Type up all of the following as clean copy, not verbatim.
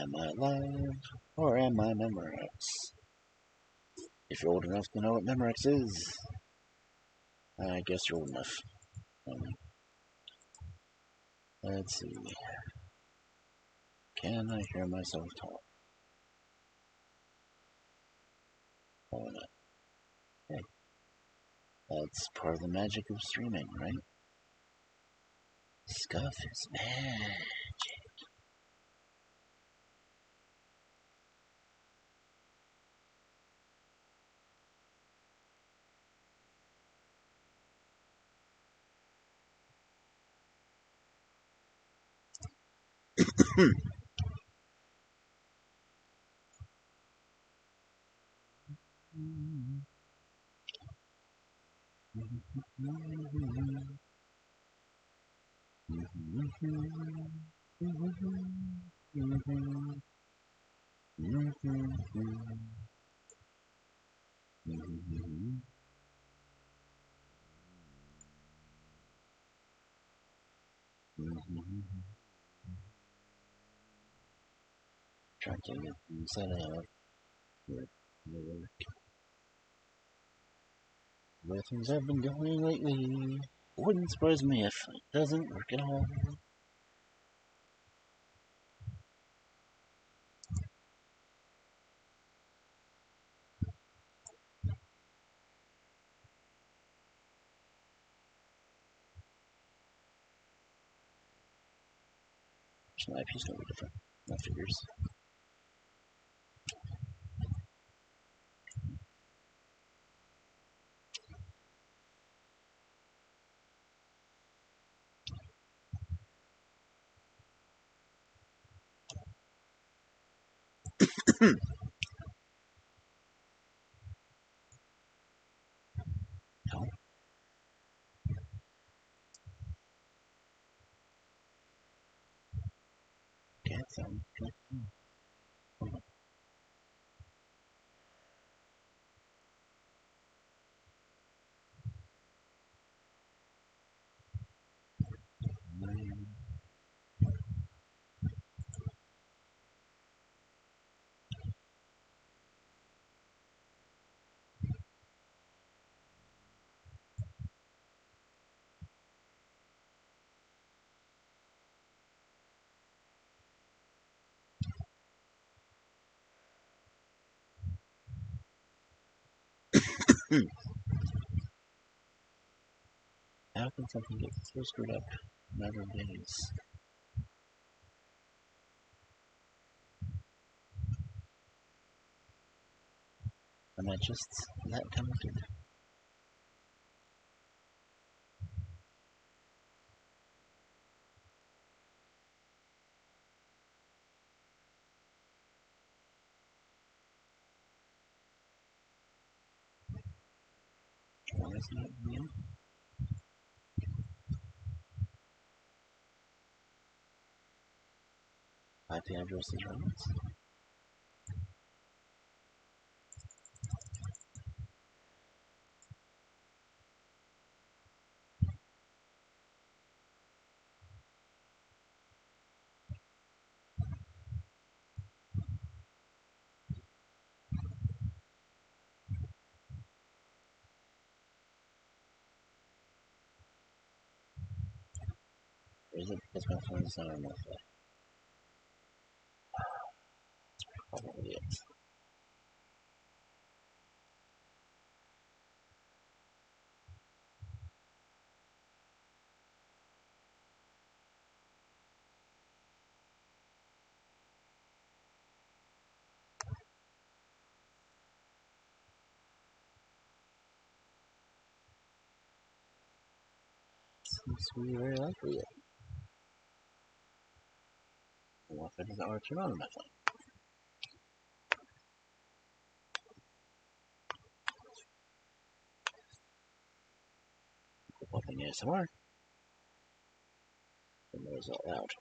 Am I alive, or am I Memorex? If you're old enough to know what Memorex is, I guess you're old enough. Let's see. Can I hear myself talk? Probably not. Hey, that's part of the magic of streaming, right? Scuff is magic. Trying to get things set up. Where things have been going lately. Wouldn't surprise me if it doesn't work at all. My IP's gonna be different. That figures. No. Okay, sounds good. How can something get so screwed up in a matter of days? Am I just that talented? Why isn't it me? IP address is right. Or is it because my phone's not on Wi-Fi? Probably it. Seems to be very likely it. The Wi-Fi doesn't already turn on my phone. Opening ASMR. And there's all out.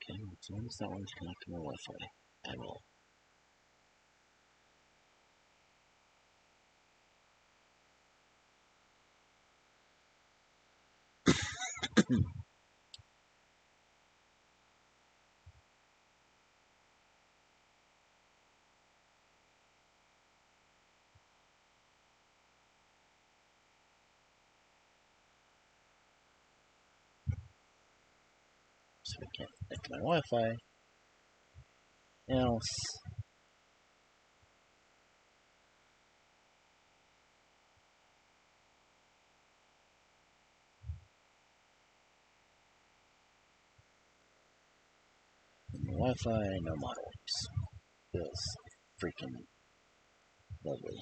Okay, so it's not wanting to connect to my Wi-Fi at all. So we can't connect to my Wi-Fi. Else. No Wi-Fi, no models. Feels freaking lovely.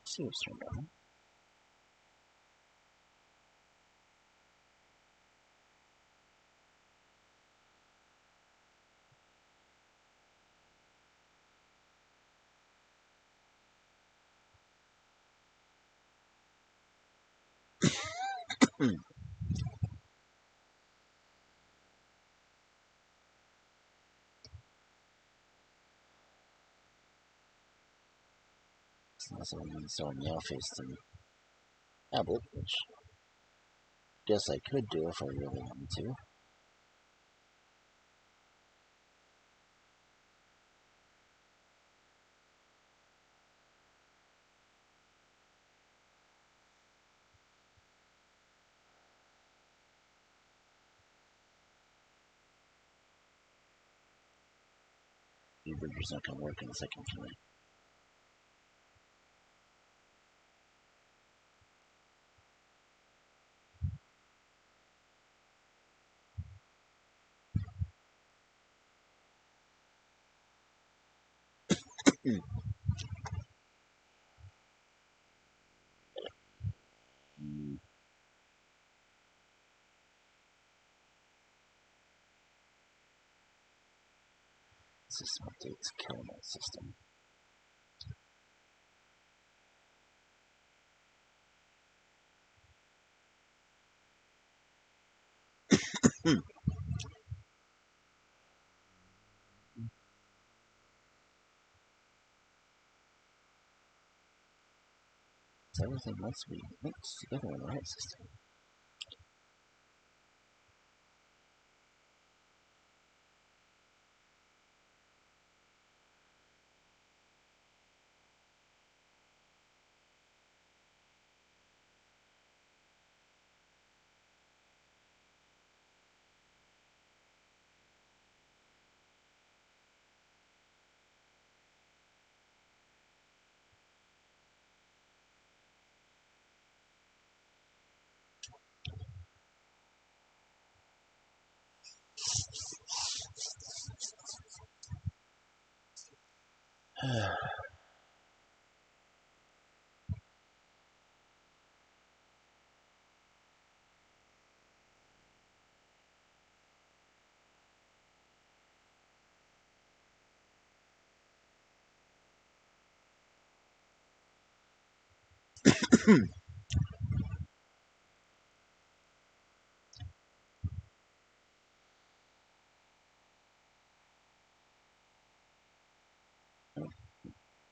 See what's turned on. It's also installing the Office and tablet, which I guess I could do if I really wanted to. Burger's not going to work in a second tonight. System updates killing that system. So everything must be mixed together in the right system.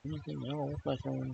Anything wrong with my phone?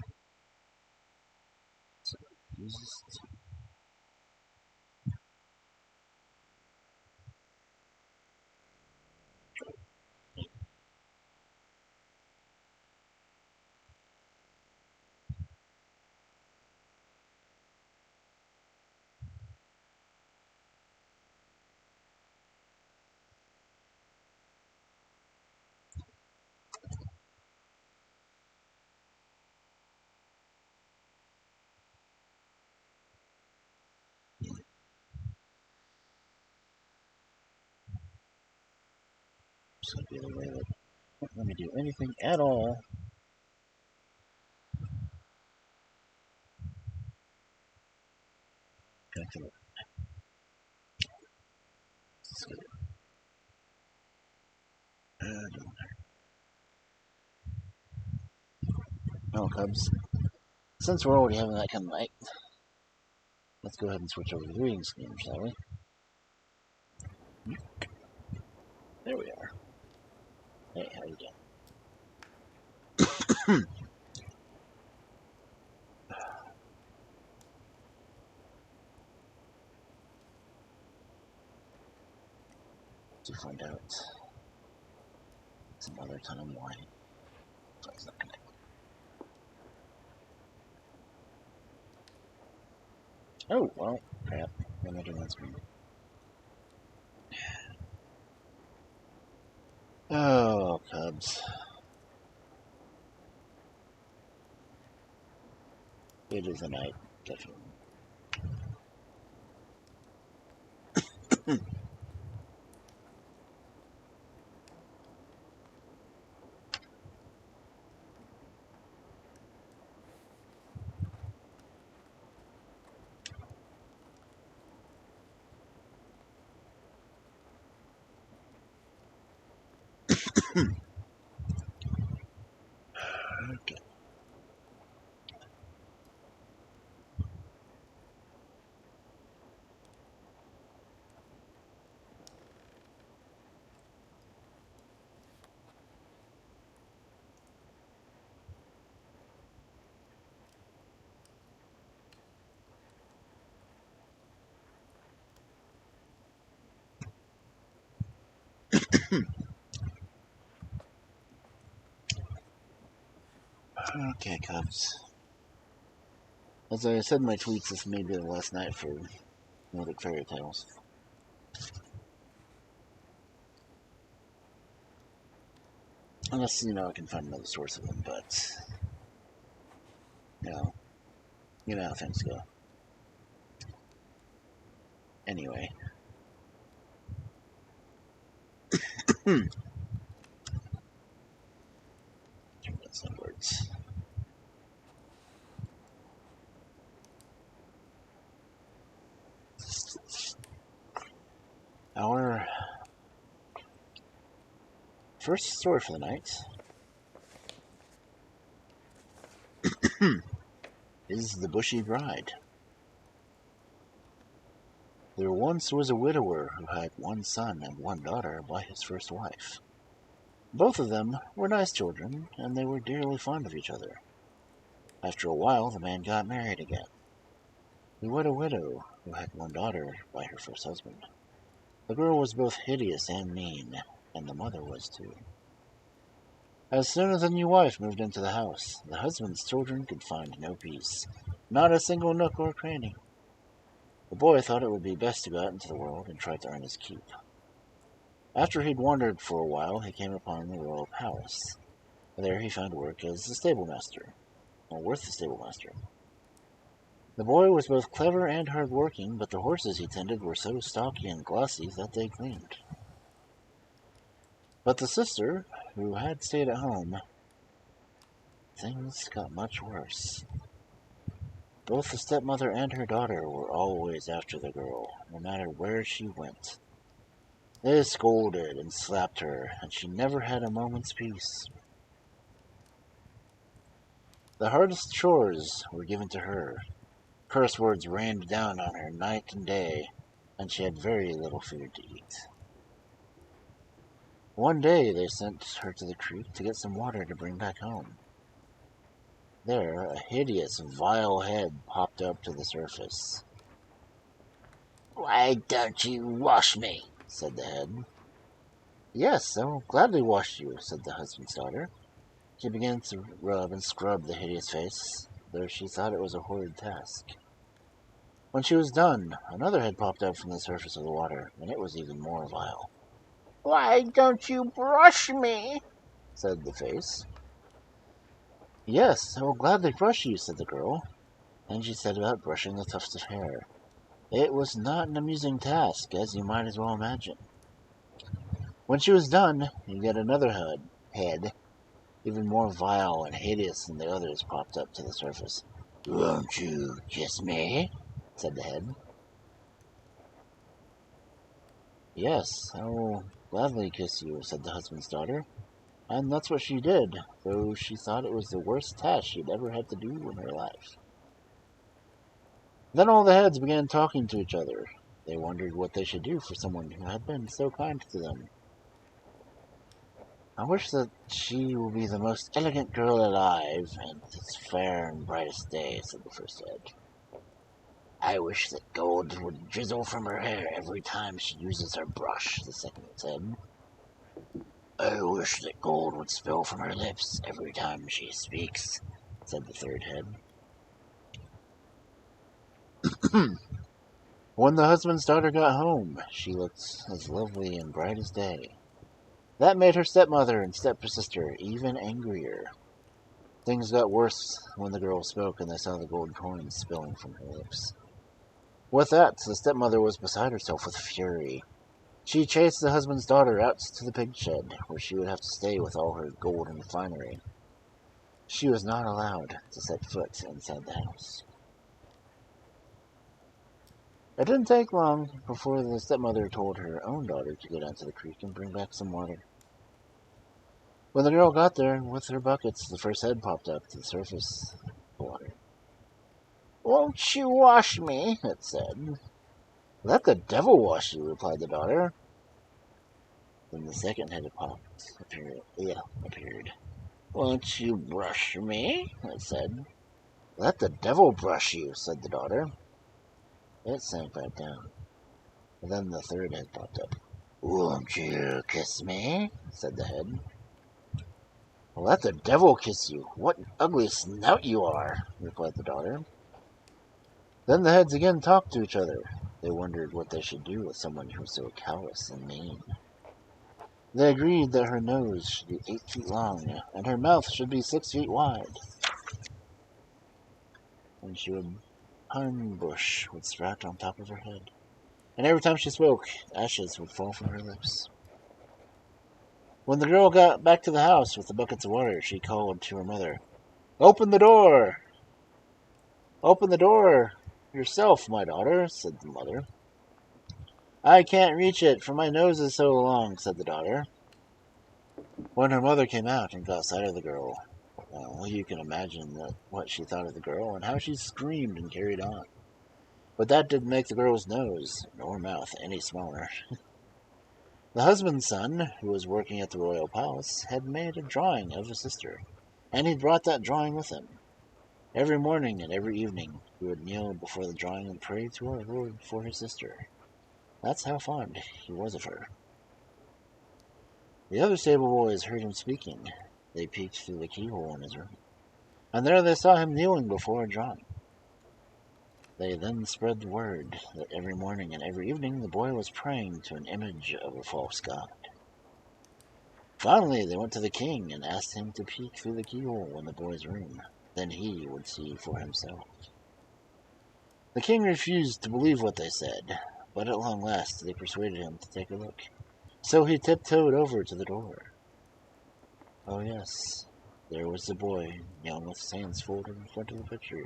Just gonna be the way that won't let me do anything at all. Well, Cubs, since we're already having that kind of night, let's go ahead and switch over to the reading scheme, shall we? There we are. Hey, how you doing? To find out some other time why. So it's not connected. Oh, well, crap. What am I doing on screen? Oh, Cubs. It is a night, definitely. Okay. Okay, Cubs. As I said in my tweets, this may be the last night for Nordic fairy tales. Unless, I can find another source of them, but, you know how things go. Anyway. Turn this inwards. Our first story for the night is The Bushy Bride. There once was a widower who had one son and one daughter by his first wife. Both of them were nice children, and they were dearly fond of each other. After a while, the man got married again. He wed a widow who had one daughter by her first husband. The girl was both hideous and mean, and the mother was too. As soon as the new wife moved into the house, the husband's children could find no peace, not a single nook or cranny. The boy thought it would be best to go out into the world and try to earn his keep. After he'd wandered for a while, he came upon the royal palace. There he found work as a stablemaster, or worth the stablemaster. The boy was both clever and hard-working, but the horses he tended were so stocky and glossy that they gleamed. But the sister, who had stayed at home, things got much worse. Both the stepmother and her daughter were always after the girl, no matter where she went. They scolded and slapped her, and she never had a moment's peace. The hardest chores were given to her. Curse words rained down on her night and day, and she had very little food to eat. One day they sent her to the creek to get some water to bring back home. There, a hideous, vile head popped up to the surface. "Why don't you wash me?" said the head. "Yes, I will gladly wash you," said the husband's daughter. She began to rub and scrub the hideous face, though she thought it was a horrid task. When she was done, another head popped up from the surface of the water, and it was even more vile. "Why don't you brush me?" said the face. "Yes, I will gladly brush you," said the girl, and she set about brushing the tufts of hair. It was not an amusing task, as you might as well imagine. When she was done, yet another head, even more vile and hideous than the others, popped up to the surface. "Won't you kiss me?" said the head. "Yes, I will gladly kiss you," said the husband's daughter. And that's what she did, though she thought it was the worst task she'd ever had to do in her life. Then all the heads began talking to each other. They wondered what they should do for someone who had been so kind to them. "I wish that she will be the most elegant girl alive, and its fair and brightest day," said the first head. "I wish that gold would drizzle from her hair every time she uses her brush," the second said. "I wish that gold would spill from her lips every time she speaks," said the third head. When the husband's daughter got home, she looked as lovely and bright as day. That made her stepmother and stepsister even angrier. Things got worse when the girl spoke and they saw the gold coins spilling from her lips. With that, the stepmother was beside herself with fury. She chased the husband's daughter out to the pig shed, where she would have to stay with all her gold and finery. She was not allowed to set foot inside the house. It didn't take long before the stepmother told her own daughter to go down to the creek and bring back some water. When the girl got there with her buckets, the first head popped up to the surface of the water. "Won't you wash me?" it said. "Let the devil wash you," replied the daughter. Then the second head appeared. "Won't you brush me?" it said. "Let the devil brush you," said the daughter. It sank back down. And then the third head popped up. "Won't you kiss me?" said the head. "Let the devil kiss you. What an ugly snout you are," replied the daughter. Then the heads again talked to each other. They wondered what they should do with someone who was so callous and mean. They agreed that her nose should be 8 feet long, and her mouth should be 6 feet wide. And she would pine bush would sprout on top of her head. And every time she spoke, ashes would fall from her lips. When the girl got back to the house with the buckets of water, she called to her mother. "Open the door! Open the door yourself, my daughter," said the mother. "I can't reach it, for my nose is so long," said the daughter. When her mother came out and got sight of the girl, well, you can imagine what she thought of the girl and how she screamed and carried on. But that didn't make the girl's nose nor mouth any smaller. The husband's son, who was working at the royal palace, had made a drawing of his sister, and he'd brought that drawing with him. Every morning and every evening he would kneel before the drawing and pray to our Lord for his sister. That's how fond he was of her. The other stable boys heard him speaking. They peeked through the keyhole in his room, and there they saw him kneeling before a drawing. They then spread the word that every morning and every evening the boy was praying to an image of a false god. Finally, they went to the king and asked him to peek through the keyhole in the boy's room. Then he would see for himself. The king refused to believe what they said, but at long last they persuaded him to take a look. So he tiptoed over to the door. Oh yes, there was the boy, kneeling with his hands folded in front of the picture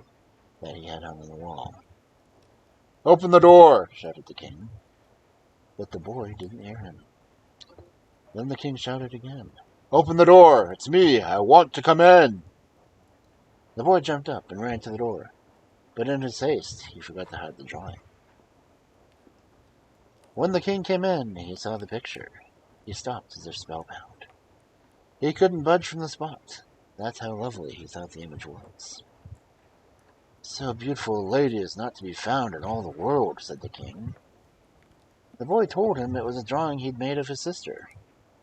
that he had hung on the wall. "Open the door!" shouted the king. But the boy didn't hear him. Then the king shouted again. "Open the door! It's me! I want to come in!" The boy jumped up and ran to the door, but in his haste he forgot to hide the drawing. When the king came in, he saw the picture. He stopped as if spellbound. He couldn't budge from the spot. That's how lovely he thought the image was. "So beautiful a lady is not to be found in all the world," said the king. The boy told him it was a drawing he'd made of his sister.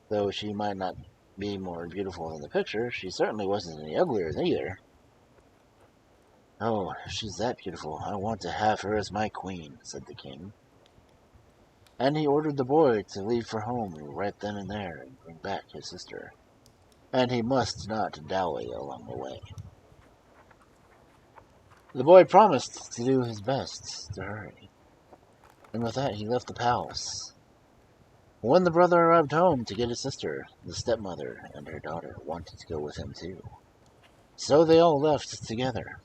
Though she might not be more beautiful than the picture, she certainly wasn't any uglier either. "Oh, if she's that beautiful, I want to have her as my queen," said the king. And he ordered the boy to leave for home right then and there and bring back his sister. And he must not dally along the way. The boy promised to do his best to hurry. And with that he left the palace. When the brother arrived home to get his sister, the stepmother and her daughter wanted to go with him too. So they all left together.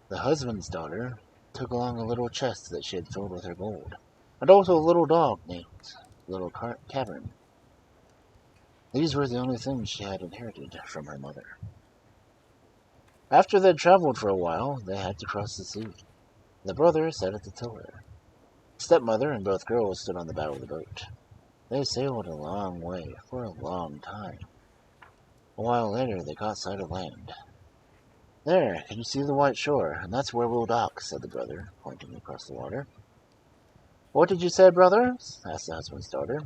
The husband's daughter took along a little chest that she had filled with her gold, and also a little dog named Little Cavern. These were the only things she had inherited from her mother. After they had traveled for a while, they had to cross the sea. The brother sat at the tiller. Stepmother and both girls stood on the bow of the boat. They sailed a long way for a long time. A while later, they caught sight of land. "There, can you see the white shore? And that's where we'll dock," said the brother, pointing across the water. "What did you say, brother?" asked the husband's daughter.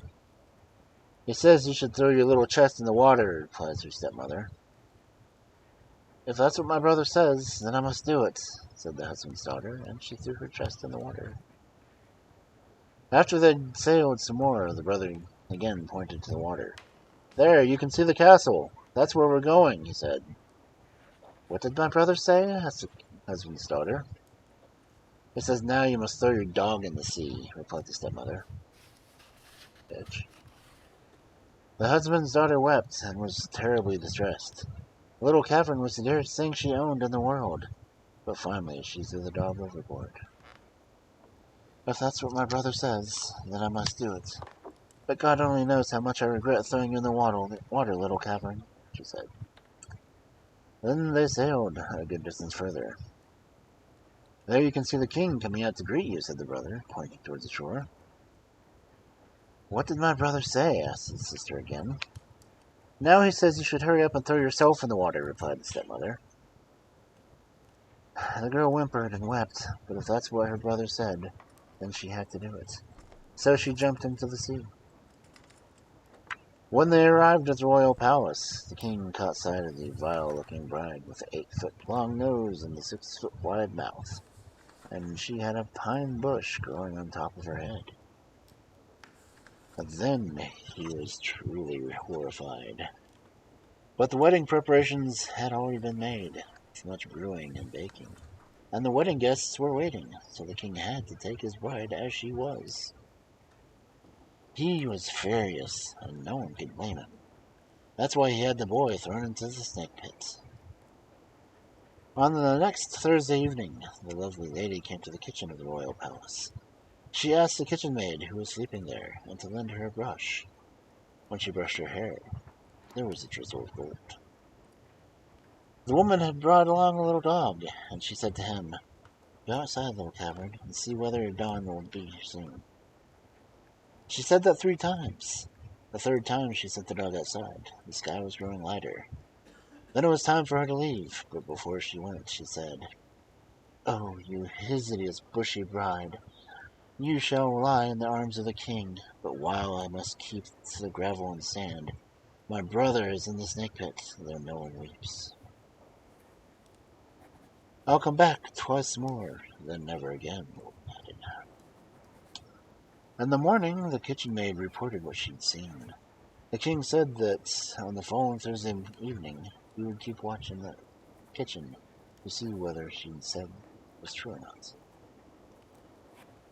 "He says you should throw your little chest in the water," replies her stepmother. "If that's what my brother says, then I must do it," said the husband's daughter, and she threw her chest in the water. After they'd sailed some more, the brother again pointed to the water. "There, you can see the castle. That's where we're going," he said. "What did my brother say?" asked the husband's daughter. "He says now you must throw your dog in the sea," replied the stepmother. Bitch. The husband's daughter wept and was terribly distressed. The little cavern was the dearest thing she owned in the world, but finally she threw the dog overboard. "If that's what my brother says, then I must do it. But God only knows how much I regret throwing you in the water, little cavern," she said. Then they sailed a good distance further. "There you can see the king coming out to greet you," said the brother, pointing towards the shore. "What did my brother say?" asked his sister again. "Now he says you should hurry up and throw yourself in the water," replied the stepmother. The girl whimpered and wept, but if that's what her brother said, then she had to do it. So she jumped into the sea. When they arrived at the royal palace, the king caught sight of the vile-looking bride with the 8-foot-long nose and the 6-foot-wide mouth, and she had a pine bush growing on top of her head. But then he was truly horrified. But the wedding preparations had already been made, with much brewing and baking, and the wedding guests were waiting, so the king had to take his bride as she was. He was furious, and no one could blame him. That's why he had the boy thrown into the snake pit. On the next Thursday evening, the lovely lady came to the kitchen of the royal palace. She asked the kitchen maid who was sleeping there, and to lend her a brush. When she brushed her hair, there was a drizzle of gold. The woman had brought along a little dog, and she said to him, "Go outside, little cavern, and see whether dawn will be soon." She said that 3 times. The 3rd time she sent the dog outside. The sky was growing lighter. Then it was time for her to leave, but before she went, she said, "Oh, you hideous Bushy Bride, you shall lie in the arms of the king, but while I must keep to the gravel and sand, my brother is in the snake pit, though no one weeps. I'll come back twice more, then never again," the woman added. In the morning, the kitchen maid reported what she'd seen. The king said that on the following Thursday evening, he would keep watch in the kitchen to see whether she'd said was true or not.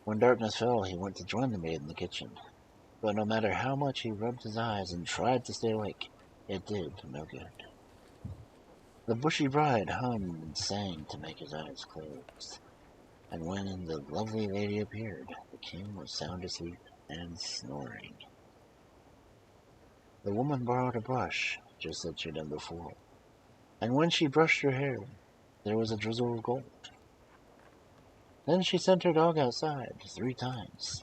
When darkness fell, he went to join the maid in the kitchen, but no matter how much he rubbed his eyes and tried to stay awake, it did no good. The Bushy Bride hummed and sang to make his eyes close, and when the lovely lady appeared, the king was sound asleep and snoring. The woman borrowed a brush, just as she'd done before, and when she brushed her hair, there was a drizzle of gold. Then she sent her dog outside 3 times.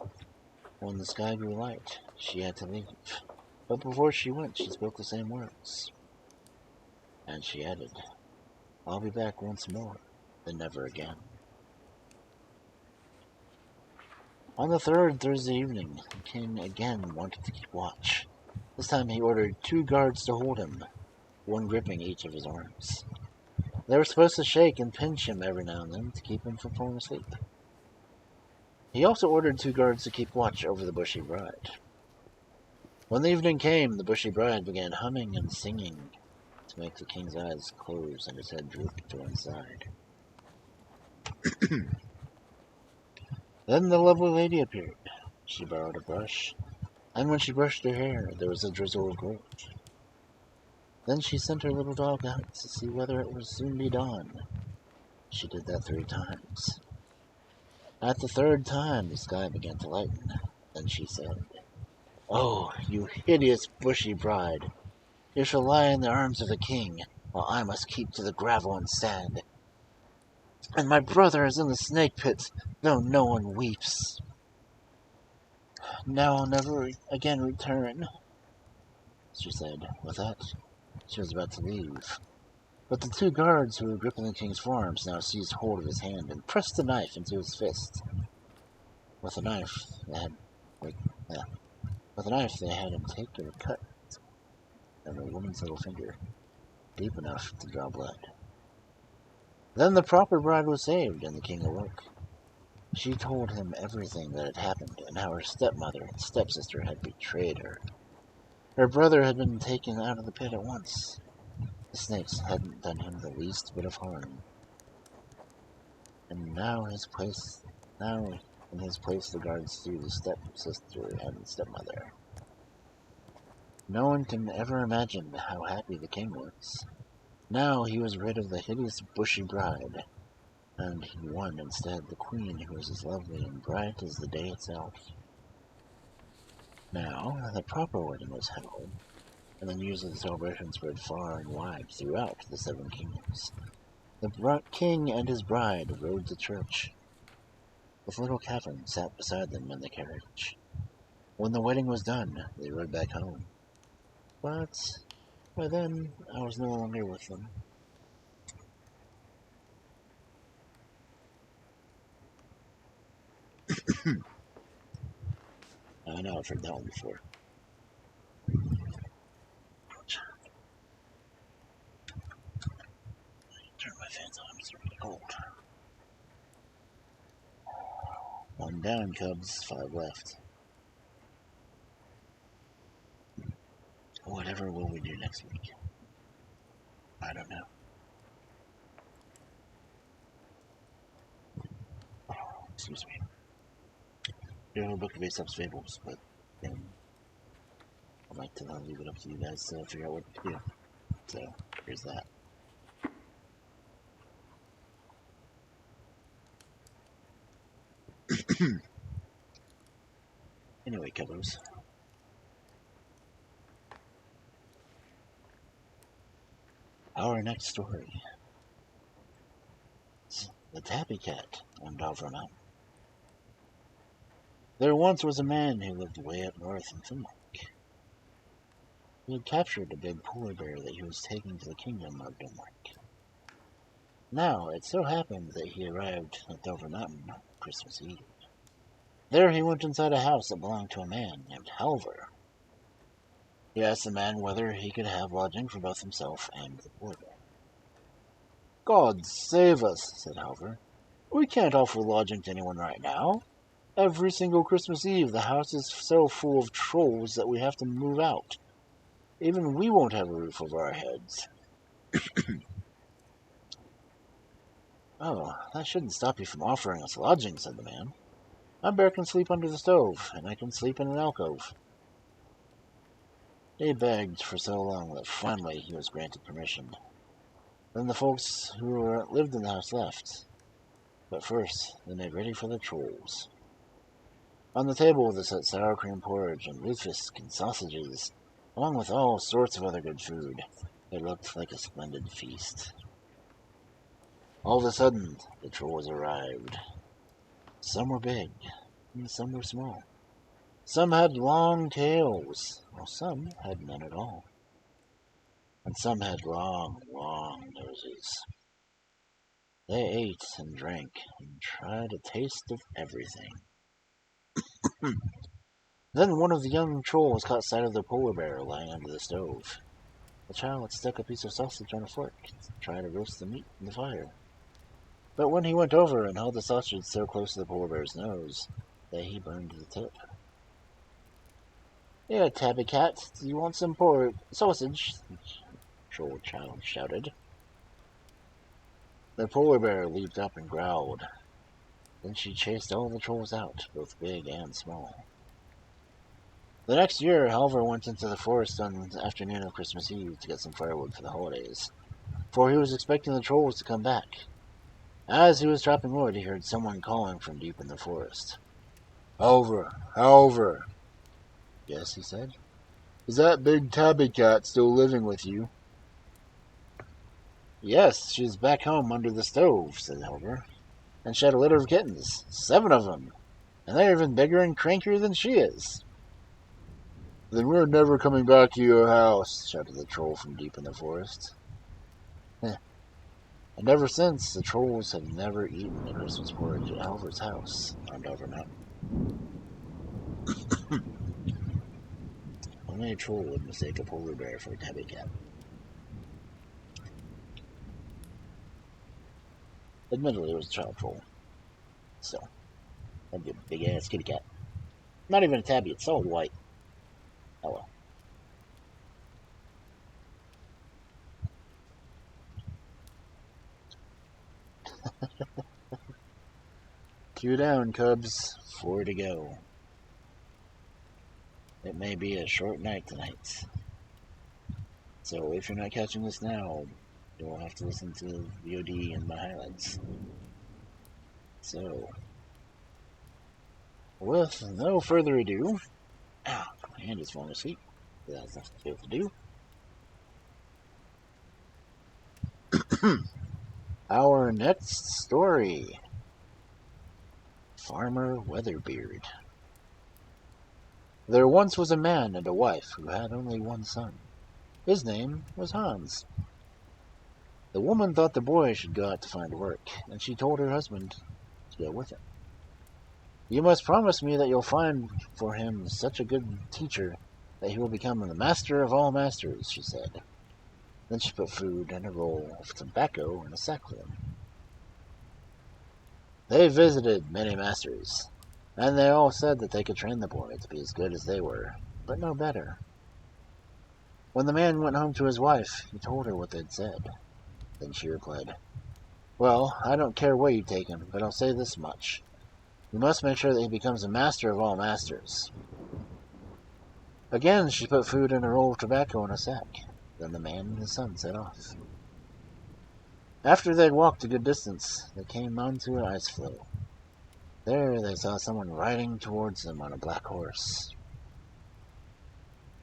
When the sky grew light, she had to leave, but before she went, she spoke the same words. And she added, "I'll be back once more, then never again." On the 3rd Thursday evening, the king again wanted to keep watch. This time he ordered 2 guards to hold him, one gripping each of his arms. They were supposed to shake and pinch him every now and then to keep him from falling asleep. He also ordered 2 guards to keep watch over the Bushy Bride. When the evening came, the Bushy Bride began humming and singing to make the king's eyes close and his head droop to one side. Then the lovely lady appeared. She borrowed a brush, and when she brushed her hair, there was a drizzle of gold. Then she sent her little dog out to see whether it would soon be dawn. She did that 3 times. At the 3rd time, the sky began to lighten. Then she said, "Oh, you hideous Bushy Bride! You shall lie in the arms of the king, while I must keep to the gravel and sand. And my brother is in the snake pit, though no one weeps. Now I'll never again return," she said. With that, she was about to leave. But the 2 guards who were gripping the king's forearms now seized hold of his hand and pressed the knife into his fist. With the knife, they had him take a cut on a woman's little finger, deep enough to draw blood. Then the proper bride was saved, and the king awoke. She told him everything that had happened, and how her stepmother and stepsister had betrayed her. Her brother had been taken out of the pit at once. The snakes hadn't done him the least bit of harm. And now in his place the guards threw the stepsister and stepmother. No one can ever imagine how happy the king was. Now he was rid of the hideous Bushy Bride, and he won instead the queen who was as lovely and bright as the day itself. Now the proper wedding was held, and the news of the celebration spread far and wide throughout the 7 kingdoms. The king and his bride rode to church, with little Catherine sat beside them in the carriage. When the wedding was done, they rode back home. But by then, I was no longer with them. I know I've heard that one before. Turn my fans on, it's really cold. 1 down, Cubs, 5 left. Whatever will we do next week? I don't know. Excuse me. We have a book of Aesop's Fables, but I'd like to leave it up to you guys to figure out what to do. So, here's that. Anyway, Cubbos. Our next story is The Tabby Cat on Dovre Mountain. There once was a man who lived way up north in Finland. He had captured a big polar bear that he was taking to the kingdom of Denmark. Now, it so happened that he arrived at Dovre Mountain on Christmas Eve. There he went inside a house that belonged to a man named Halvor. He asked the man whether he could have lodging for both himself and the polar bear. "God save us," said Halvor. "We can't offer lodging to anyone right now. Every single Christmas Eve the house is so full of trolls that we have to move out. Even we won't have a roof over our heads." "Oh, that shouldn't stop you from offering us lodging," said the man. "My bear can sleep under the stove, and I can sleep in an alcove." He begged for so long that finally he was granted permission. Then the folks who lived in the house left. But first, they made ready for the trolls. On the table they set sour cream porridge and lutefisk and sausages, along with all sorts of other good food. It looked like a splendid feast. All of a sudden, the trolls arrived. Some were big, and some were small. Some had long tails, while some had none at all. And some had long, long noses. They ate and drank and tried a taste of everything. Then one of the young trolls caught sight of the polar bear lying under the stove. The child stuck a piece of sausage on a fork to try to roast the meat in the fire. But when he went over and held the sausage so close to the polar bear's nose that he burned the tip. "Here, Tabby Cat, do you want some sausage?" the troll child shouted. The polar bear leaped up and growled. Then she chased all the trolls out, both big and small. The next year, Halvor went into the forest on the afternoon of Christmas Eve to get some firewood for the holidays, for he was expecting the trolls to come back. As he was chopping wood, he heard someone calling from deep in the forest. "Halvor, Halvor." "Yes," he said. "Is that big Tabby Cat still living with you?" "Yes, she's back home under the stove," said Halvor. "And she had a litter of kittens, 7 of them, and they're even bigger and crankier than she is." "Then we're never coming back to your house," shouted the troll from deep in the forest. And ever since, the trolls have never eaten a Christmas porridge at Halvor's house on Dovre Mountain. Only a troll would mistake a polar bear for a tabby cat. Admittedly, it was a child troll. So, that'd be a big-ass kitty cat. Not even a tabby, it's all white. Oh well. Two down, cubs. 4 to go. It may be a short night tonight. So if you're not catching this now, you'll have to listen to VOD and my highlights. So, with no further ado, my hand is falling asleep. That's nothing to be able to do. Our next story, Farmer Weatherbeard. There once was a man and a wife who had only one son. His name was Hans. The woman thought the boy should go out to find work, and she told her husband to go with him. "You must promise me that you'll find for him such a good teacher that he will become the master of all masters," she said. Then she put food and a roll of tobacco in a sack for him. They visited many masters, and they all said that they could train the boy to be as good as they were, but no better. When the man went home to his wife, he told her what they'd said. Then she replied, "Well, I don't care where you take him, but I'll say this much. You must make sure that he becomes a master of all masters." Again she put food and a roll of tobacco in a sack. Then the man and his son set off. After they had walked a good distance, they came onto an ice floe. There they saw someone riding towards them on a black horse.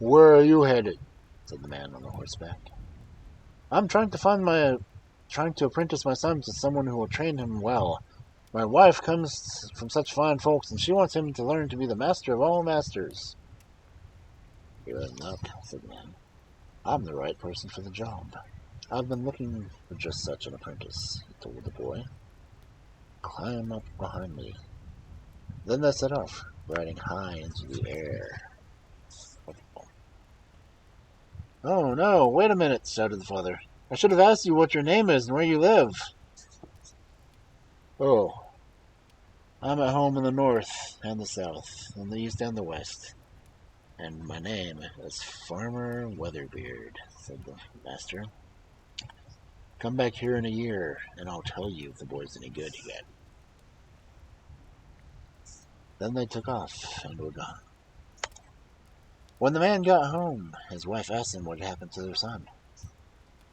"Where are you headed?" said the man on the horseback. "I'm trying to apprentice my son to someone who will train him well. My wife comes from such fine folks, and she wants him to learn to be the master of all masters." "You're in luck," said the man. "I'm the right person for the job. I've been looking for just such an apprentice," he told the boy. "Climb up behind me." Then they set off, riding high into the air. "Oh no, wait a minute," shouted the father. "I should have asked you what your name is and where you live." "Oh, I'm at home in the north and the south, in the east and the west, and my name is Farmer Weatherbeard," said the master. "Come back here in a year, and I'll tell you if the boy's any good yet." Then they took off and were gone. When the man got home, his wife asked him what had happened to their son.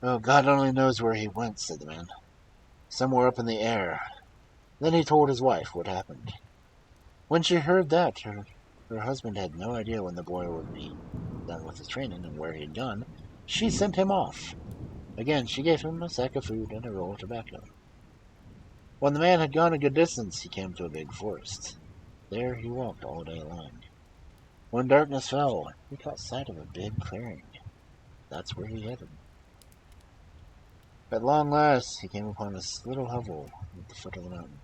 "Oh, God only knows where he went," said the man. "Somewhere up in the air." Then he told his wife what happened. When she heard that, her husband had no idea when the boy would be done with his training and where he had gone. She sent him off. Again, she gave him a sack of food and a roll of tobacco. When the man had gone a good distance, he came to a big forest. There he walked all day long. When darkness fell, he caught sight of a big clearing. That's where he headed. At long last, he came upon a little hovel at the foot of the mountain.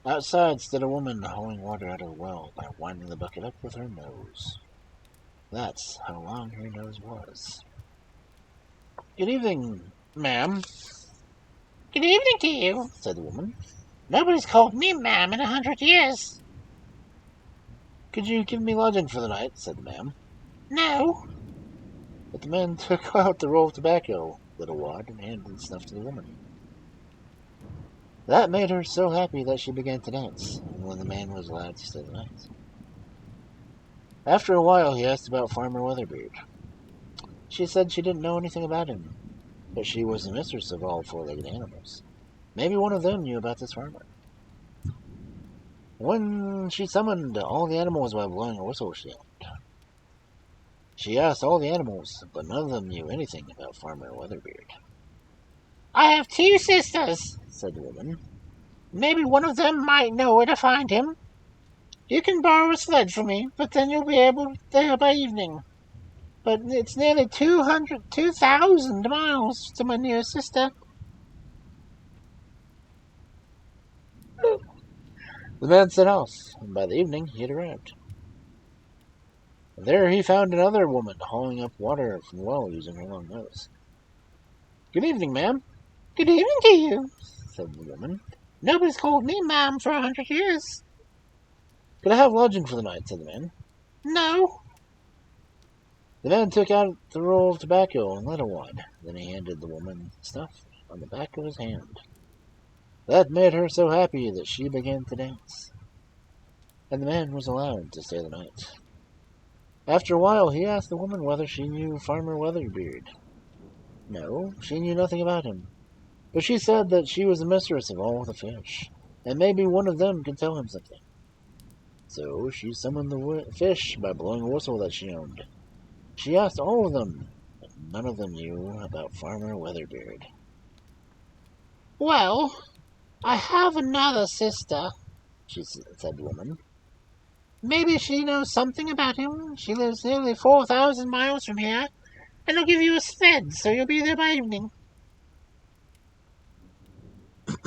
Outside stood a woman hauling water out of a well by winding the bucket up with her nose. That's how long her nose was. "Good evening, ma'am." "Good evening to you," said the woman. "Nobody's called me ma'am in 100 years." "Could you give me lodging for the night?" said the man. "No." But the man took out the roll of tobacco, lit a wad, and handed the snuff to the woman. That made her so happy that she began to dance, and when the man was allowed to stay the night. After a while, he asked about Farmer Weatherbeard. She said she didn't know anything about him, but she was the mistress of all four-legged animals. Maybe one of them knew about this farmer. When she summoned all the animals by blowing a whistle, she asked all the animals, but none of them knew anything about Farmer Weatherbeard. I have 2 sisters, said the woman. Maybe one of them might know where to find him. You can borrow a sled for me, but then you'll be able there by evening. But it's nearly 2,000 miles to my nearest sister. The man set off, and by the evening he had arrived. There he found another woman hauling up water from the well using her long nose. "Good evening, ma'am." Good evening to you, said the woman. Nobody's called me ma'am for 100 years. "Could I have lodging for the night?" said the man. No. The man took out the roll of tobacco and lit a wad. Then he handed the woman stuff on the back of his hand. That made her so happy that she began to dance, and the man was allowed to stay the night. After a while, he asked the woman whether she knew Farmer Weatherbeard. No, she knew nothing about him, but she said that she was the mistress of all the fish, and maybe one of them could tell him something. So she summoned the fish by blowing a whistle that she owned. She asked all of them, but none of them knew about Farmer Weatherbeard. Well, I have another sister, said the woman. Maybe she knows something about him. She lives nearly 4,000 miles from here, and I'll give you a sled so you'll be there by evening.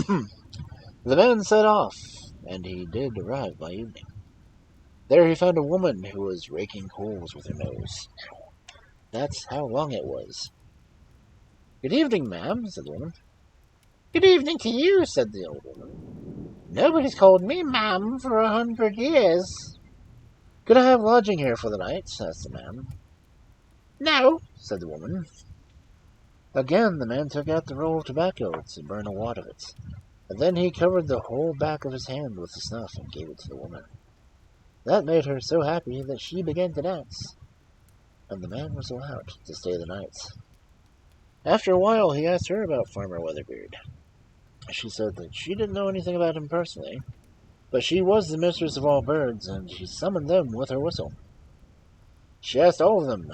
The man set off, and he did arrive by evening. There he found a woman who was raking coals with her nose. That's how long it was. "Good evening, ma'am," said the woman. Good evening to you, said the old woman. Nobody's called me ma'am for 100 years. "Could I have lodging here for the night?" asked the man. No, said the woman. Again the man took out the roll of tobacco to burn a wad of it, and then he covered the whole back of his hand with the snuff and gave it to the woman. That made her so happy that she began to dance, and the man was allowed to stay the night. After a while he asked her about Farmer Weatherbeard. She said that she didn't know anything about him personally, but she was the mistress of all birds, and she summoned them with her whistle. She asked all of them,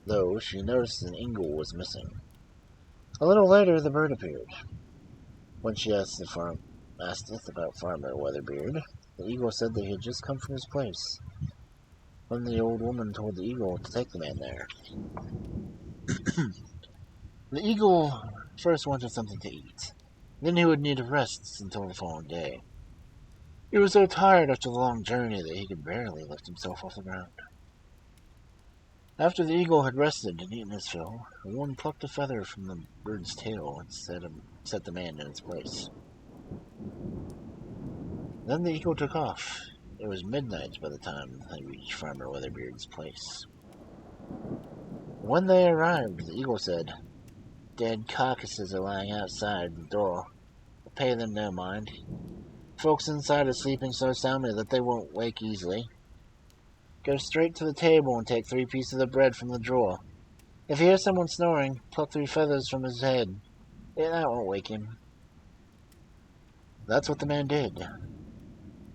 though she noticed an eagle was missing. A little later the bird appeared. When she asked it about Farmer Weatherbeard, the eagle said that he had just come from his place. Then the old woman told the eagle to take the man there. The eagle first wanted something to eat. Then he would need to rest until the following day. He was so tired after the long journey that he could barely lift himself off the ground. After the eagle had rested and eaten his fill, one plucked a feather from the bird's tail and set the man in his place. Then the eagle took off. It was midnight by the time they reached Farmer Weatherbeard's place. When they arrived, the eagle said, "Dead carcasses are lying outside the door. But pay them no mind. Folks inside are sleeping so soundly that they won't wake easily. Go straight to the table and take 3 pieces of bread from the drawer. If you hear someone snoring, pluck 3 feathers from his head. That won't wake him." That's what the man did.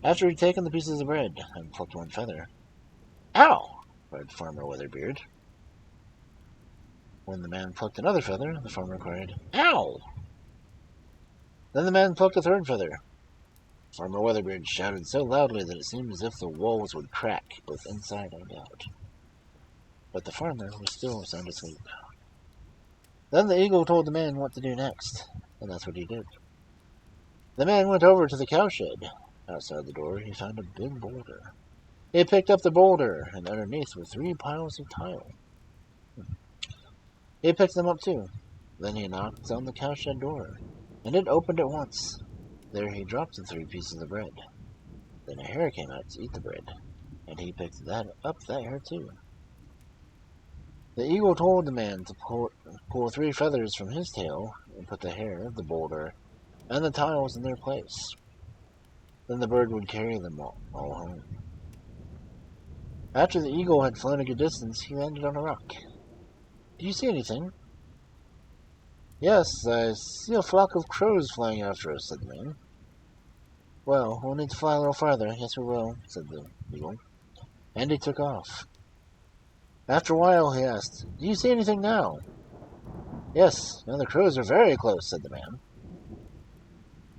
After he'd taken the pieces of bread and plucked 1 feather, "Ow!" cried Farmer Weatherbeard. When the man plucked another feather, the farmer cried, "Ow!" Then the man plucked a 3rd feather. Farmer Weatherbeard shouted so loudly that it seemed as if the walls would crack, both inside and out. But the farmer was still sound asleep. Then the eagle told the man what to do next, and that's what he did. The man went over to the cowshed. Outside the door, he found a big boulder. He picked up the boulder, and underneath were 3 piles of tile. He picked them up too. Then he knocked on the cowshed door, and it opened at once. There he dropped the 3 pieces of bread. Then a hare came out to eat the bread, and he picked that hare too. The eagle told the man to pull 3 feathers from his tail and put the hare, the boulder, and the tiles in their place. Then the bird would carry them all home. After the eagle had flown a good distance, he landed on a rock. "Do you see anything?" "Yes, I see a flock of crows flying after us," said the man. "Well, we'll need to fly a little farther. Yes, we will," said the eagle. And he took off. After a while, he asked, "Do you see anything now?" "Yes, now the crows are very close," said the man.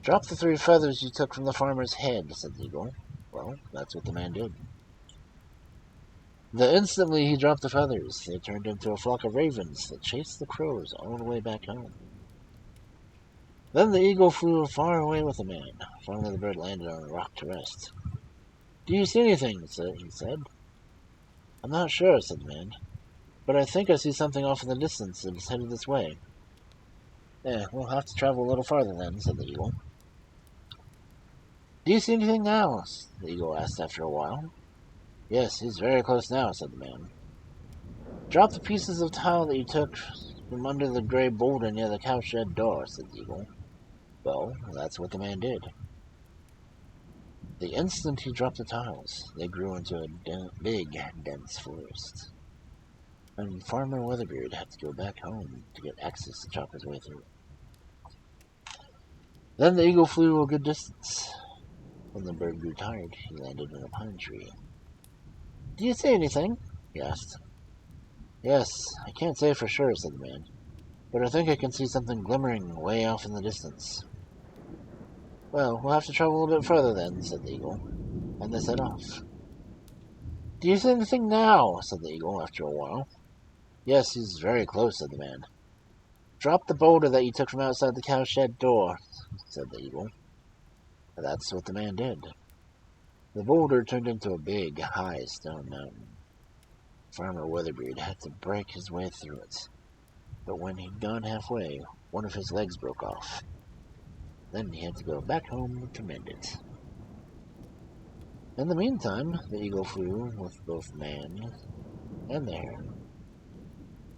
"Drop the 3 feathers you took from the farmer's head," said the eagle. Well, that's what the man did. Instantly he dropped the feathers, they turned into a flock of ravens that chased the crows all the way back home. Then the eagle flew far away with the man. Finally the bird landed on a rock to rest. "Do you see anything?" he said. "I'm not sure," said the man, "but I think I see something off in the distance that is headed this way." We'll have to travel a little farther then," said the eagle. "Do you see anything now?" the eagle asked after a while. "Yes, he's very close now," said the man. "Drop the pieces of tile that you took from under the gray boulder near the cowshed door," said the eagle. Well, that's what the man did. The instant he dropped the tiles, they grew into a big, dense forest. And Farmer Weatherbeard had to go back home to get axes to chop his way through. Then the eagle flew a good distance. When the bird grew tired, he landed in a pine tree. "Do you see anything?" he asked. "Yes, I can't say for sure," said the man, "but I think I can see something glimmering way off in the distance." "Well, we'll have to travel a little bit further then," said the eagle, and they set off. "Do you see anything now?" said the eagle after a while. "Yes, he's very close," said the man. "Drop the boulder that you took from outside the cowshed door," said the eagle. That's what the man did. The boulder turned into a big, high stone mountain. Farmer Weatherbeard had to break his way through it, but when he'd gone halfway, one of his legs broke off. Then he had to go back home to mend it. In the meantime, the eagle flew with both man and the hare.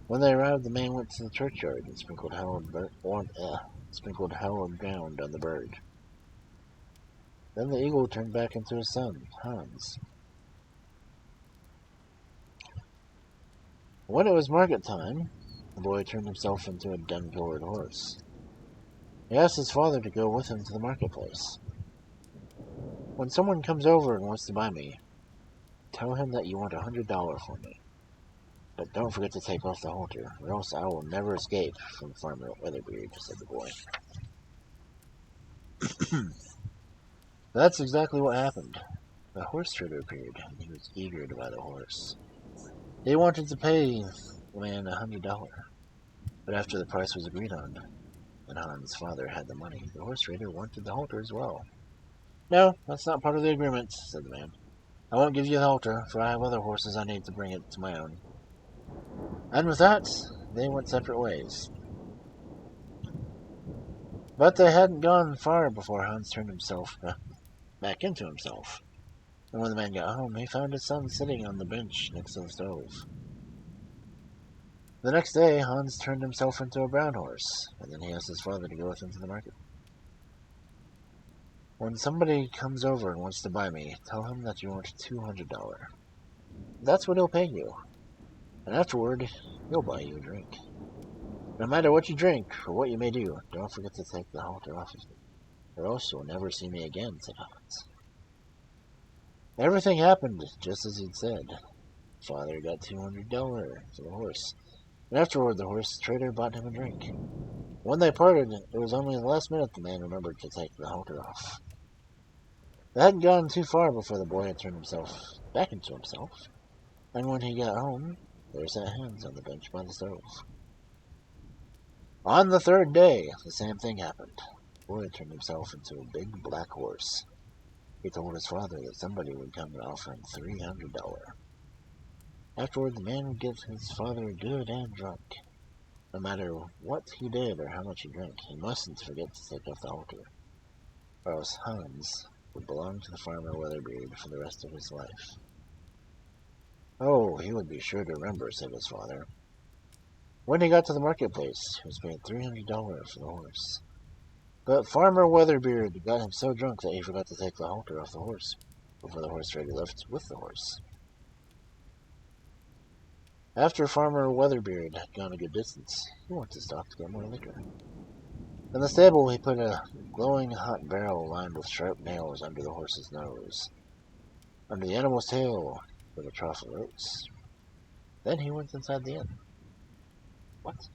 When they arrived, the man went to the churchyard and sprinkled hallowed ground on the bird. Then the eagle turned back into his son, Hans. When it was market time, the boy turned himself into a dun-colored horse. He asked his father to go with him to the marketplace. "When someone comes over and wants to buy me, tell him that you want $100 for me. But don't forget to take off the halter, or else I will never escape from Farmer Weatherbeard," said the boy. That's exactly what happened. The horse trader appeared, and he was eager to buy the horse. He wanted to pay the man $100, but after the price was agreed on, and Hans' father had the money, the horse trader wanted the halter as well. "No, that's not part of the agreement," said the man. "I won't give you the halter, for I have other horses I need to bring it to my own." And with that, they went separate ways. But they hadn't gone far before Hans turned himself back into himself. And when the man got home, he found his son sitting on the bench next to the stove. The next day, Hans turned himself into a brown horse, and then he asked his father to go with him to the market. "When somebody comes over and wants to buy me, tell him that you want $200. That's what he'll pay you. And afterward, he'll buy you a drink. No matter what you drink or what you may do, don't forget to take the halter off of me, or else you'll never see me again," said Hans. Everything happened just as he'd said. Father got $200 for the horse, and afterward the horse trader bought him a drink. When they parted, it was only in the last minute the man remembered to take the halter off. They hadn't gone too far before the boy had turned himself back into himself, and when he got home, there sat Hans on the bench by the stove. On the 3rd day, the same thing happened. The boy turned himself into a big black horse. He told his father that somebody would come and offer him $300. Afterward, the man would get his father good and drunk. No matter what he did or how much he drank, he mustn't forget to take off the halter, or else Hans would belong to the Farmer Weatherbeard for the rest of his life. "Oh, he would be sure to remember," said his father. When he got to the marketplace, he was paid $300 for the horse. But Farmer Weatherbeard got him so drunk that he forgot to take the halter off the horse before the horse trader left with the horse. After Farmer Weatherbeard had gone a good distance, he went to stop to get more liquor. In the stable, he put a glowing hot barrel lined with sharp nails under the horse's nose. Under the animal's tail, put a trough of oats. Then he went inside the inn. What?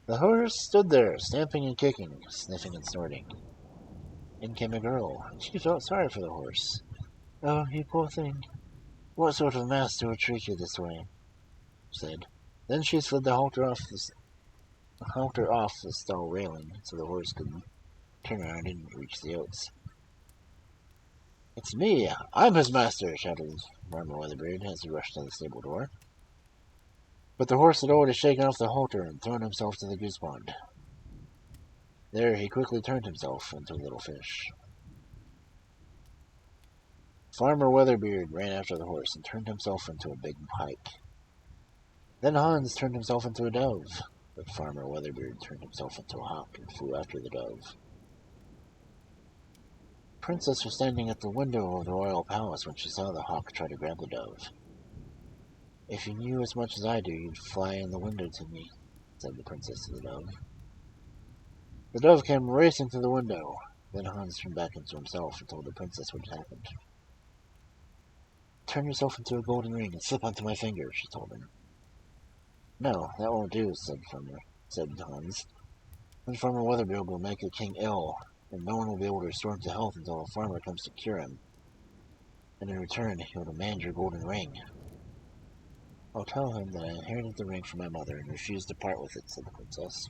The horse stood there, stamping and kicking, sniffing and snorting. In came a girl, and she felt sorry for the horse. "Oh, you poor thing. What sort of master would treat you this way?" said. Then she slid the halter off the stall railing so the horse could turn around and reach the oats. "It's me! I'm his master!" shouted Farmer Weatherbeard as he rushed to the stable door. But the horse had already shaken off the halter and thrown himself to the goose pond. There he quickly turned himself into a little fish. Farmer Weatherbeard ran after the horse and turned himself into a big pike. Then Hans turned himself into a dove, but Farmer Weatherbeard turned himself into a hawk and flew after the dove. The princess was standing at the window of the royal palace when she saw the hawk try to grab the dove. "If you knew as much as I do, you'd fly in the window to me," said the princess to the dove. The dove came racing to the window. Then Hans turned back into himself and told the princess what had happened. "Turn yourself into a golden ring and slip onto my finger," she told him. "No, that won't do," said Hans. "Then Farmer Weatherbeard will make the king ill, and no one will be able to restore him to health until a farmer comes to cure him. And in return, he will demand your golden ring." "I'll tell him that I inherited the ring from my mother and refused to part with it," said the princess.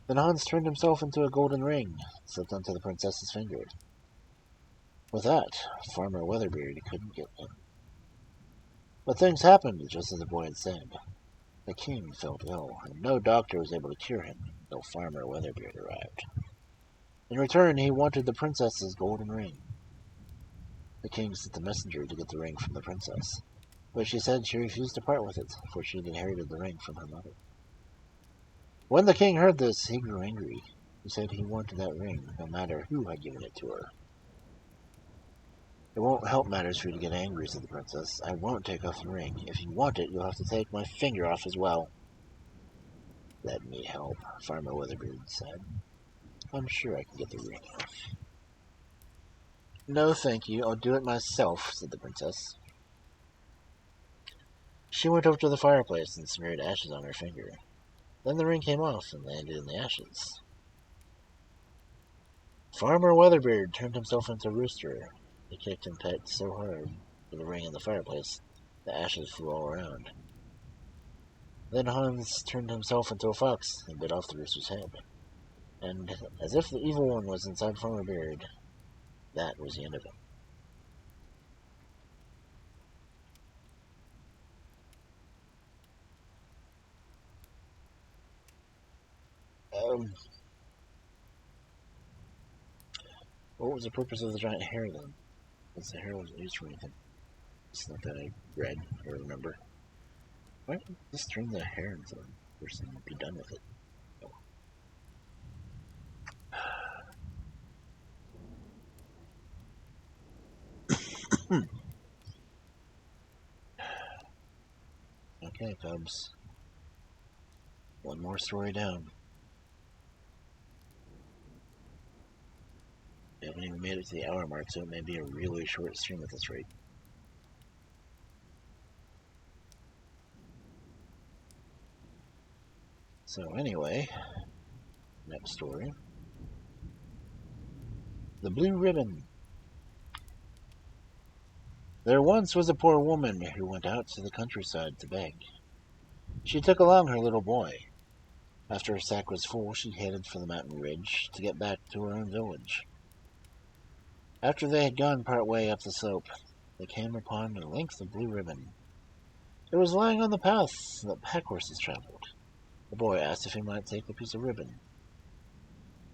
Then Hans turned himself into a golden ring and slipped onto the princess's finger. With that, Farmer Weatherbeard couldn't get him. But things happened just as the boy had said. The king fell ill, and no doctor was able to cure him until Farmer Weatherbeard arrived. In return, he wanted the princess's golden ring. The king sent a messenger to get the ring from the princess, but she said she refused to part with it, for she had inherited the ring from her mother. When the king heard this, he grew angry. He said he wanted that ring, no matter who had given it to her. "It won't help matters for you to get angry," said the princess. "I won't take off the ring. If you want it, you'll have to take my finger off as well." "Let me help," Farmer Weatherbeard said. "I'm sure I can get the ring off." "No, thank you. I'll do it myself," said the princess. She went over to the fireplace and smeared ashes on her finger. Then the ring came off and landed in the ashes. Farmer Weatherbeard turned himself into a rooster. He kicked and pecked so hard with the ring in the fireplace, the ashes flew all around. Then Hans turned himself into a fox and bit off the rooster's head. And, as if the evil one was inside Farmer Beard, that was the end of him. What was the purpose of the giant hair then? Since the hair wasn't used for anything. It's not that I read or remember. Why don't you just turn the hair into a person and be done with it? Oh. Okay, Cubs. One more story down. We haven't even made it to the hour mark, so it may be a really short stream at this rate. So anyway, next story. The Blue Ribbon. There once was a poor woman who went out to the countryside to beg. She took along her little boy. After her sack was full, she headed for the mountain ridge to get back to her own village. After they had gone part way up the slope, they came upon a length of blue ribbon. It was lying on the path that pack horses traveled. The boy asked if he might take the piece of ribbon.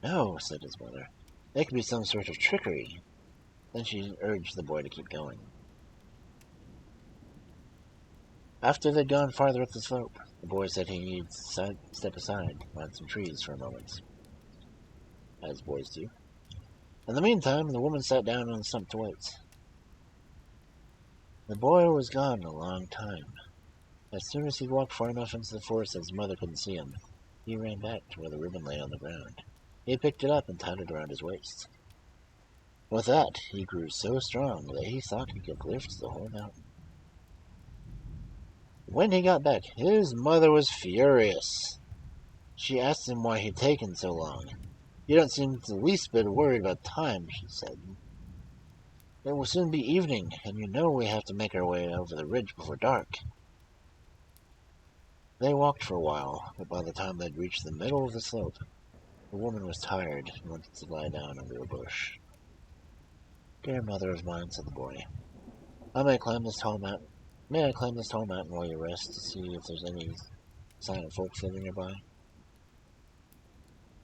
"No," said his mother. "It could be some sort of trickery." Then she urged the boy to keep going. After they'd gone farther up the slope, the boy said he needed to step aside, plant some trees for a moment, as boys do. In the meantime, the woman sat down on the stump to wait. The boy was gone a long time. As soon as he walked far enough into the forest that his mother couldn't see him, he ran back to where the ribbon lay on the ground. He picked it up and tied it around his waist. With that, he grew so strong that he thought he could lift the whole mountain. When he got back, his mother was furious. She asked him why he'd taken so long. "You don't seem the least bit worried about time," she said. "It will soon be evening, and you know we have to make our way over the ridge before dark." They walked for a while, but by the time they'd reached the middle of the slope, the woman was tired and wanted to lie down under a bush. "Dear mother of mine," said the boy, May I climb this tall mountain while you rest to see if there's any sign of folks living nearby?"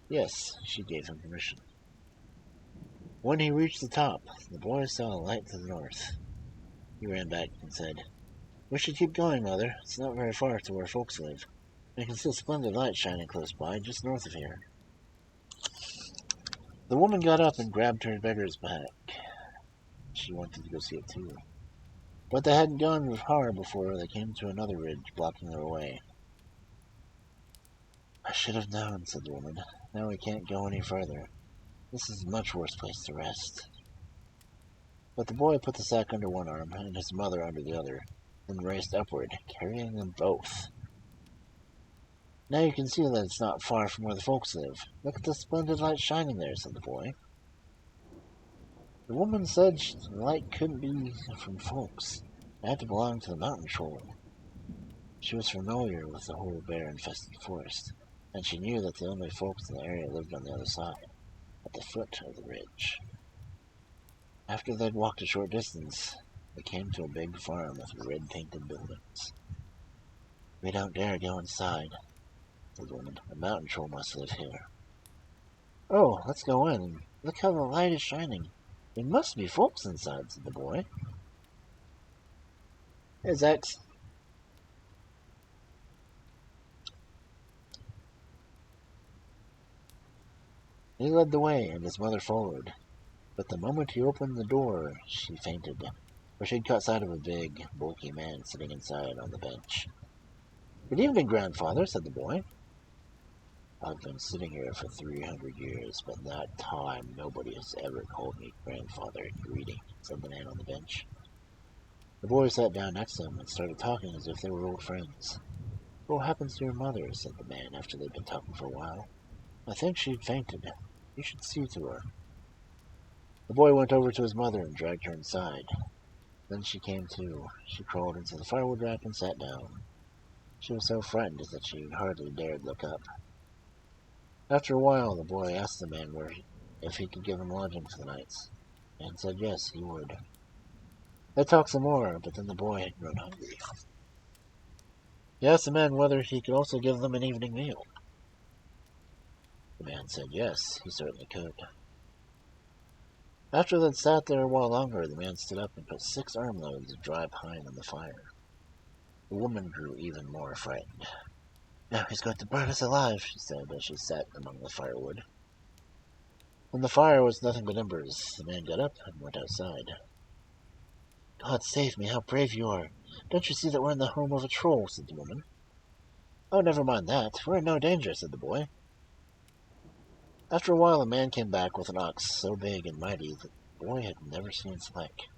Yes, she gave him permission. When he reached the top, the boy saw a light to the north. He ran back and said, "We should keep going, Mother. It's not very far to where folks live. I can see a splendid light shining close by, just north of here." The woman got up and grabbed her beggar's back. She wanted to go see it too. But they hadn't gone far before they came to another ridge blocking their way. "I should have known," said the woman. "Now we can't go any further. This is a much worse place to rest." But the boy put the sack under one arm and his mother under the other, then raced upward, carrying them both. "Now you can see that it's not far from where the folks live. Look at the splendid light shining there," said the boy. The woman said the light couldn't be from folks. It had to belong to the mountain troll. She was familiar with the whole bear-infested forest, and she knew that the only folks in the area lived on the other side, at the foot of the ridge. After they'd walked a short distance, they came to a big farm with red-painted buildings. "We don't dare go inside," said the woman. "A mountain troll must live here." "Oh, let's go in. Look how the light is shining. There must be folks inside," said the boy. "Here's X." He led the way, and his mother followed. But the moment he opened the door, she fainted, for she'd caught sight of a big, bulky man sitting inside on the bench. "Good evening, grandfather," said the boy. "I've been sitting here for 300 years, but in that time nobody has ever called me grandfather in greeting," said the man on the bench. The boy sat down next to him and started talking as if they were old friends. "What happened to your mother?" said the man after they'd been talking for a while. "I think she'd fainted. You should see to her." The boy went over to his mother and dragged her inside. Then she came to. She crawled into the firewood rack and sat down. She was so frightened that she hardly dared look up. After a while, the boy asked the man if he could give him lodging for the night, and said yes, he would. They talked some more, but then the boy had grown hungry. He asked the man whether he could also give them an evening meal. The man said yes, he certainly could. After they'd sat there a while longer, the man stood up and put 6 armloads of dry pine on the fire. The woman grew even more frightened. "Now he's going to burn us alive," she said as she sat among the firewood. When the fire was nothing but embers, the man got up and went outside. "God save me, how brave you are! Don't you see that we're in the home of a troll?" said the woman. "Oh, never mind that. We're in no danger," said the boy. After a while, a man came back with an ox so big and mighty that the boy had never seen its like.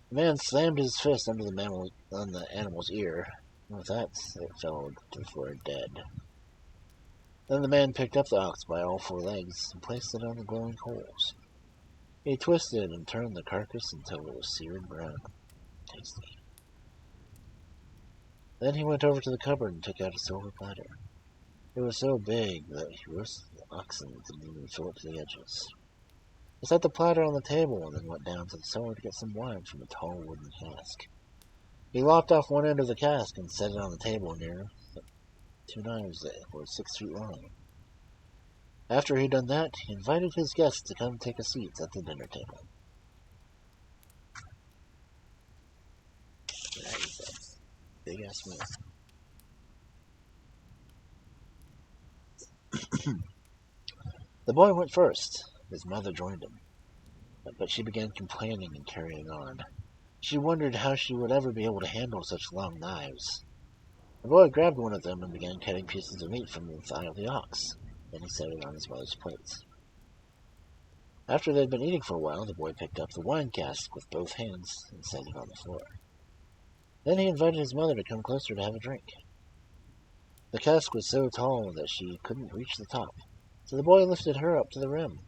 The man slammed his fist under the animal's ear, and with that it fell to the floor dead. Then the man picked up the ox by all 4 legs and placed it on the glowing coals. He twisted and turned the carcass until it was seared brown. Tasty. Then he went over to the cupboard and took out a silver platter. It was so big that he roasted the oxen and didn't even fill it to the edges. He set the platter on the table and then went down to the cellar to get some wine from a tall wooden cask. He lopped off one end of the cask and set it on the table near 2 knives that were 6 feet long. After he'd done that, he invited his guests to come take a seat at the dinner table. That is a big-ass meal. The boy went first. His mother joined him, but she began complaining and carrying on. She wondered how she would ever be able to handle such long knives. The boy grabbed one of them and began cutting pieces of meat from the thigh of the ox. Then he set it on his mother's plate. After they had been eating for a while, the boy picked up the wine cask with both hands and set it on the floor. Then he invited his mother to come closer to have a drink. The cask was so tall that she couldn't reach the top, so the boy lifted her up to the rim.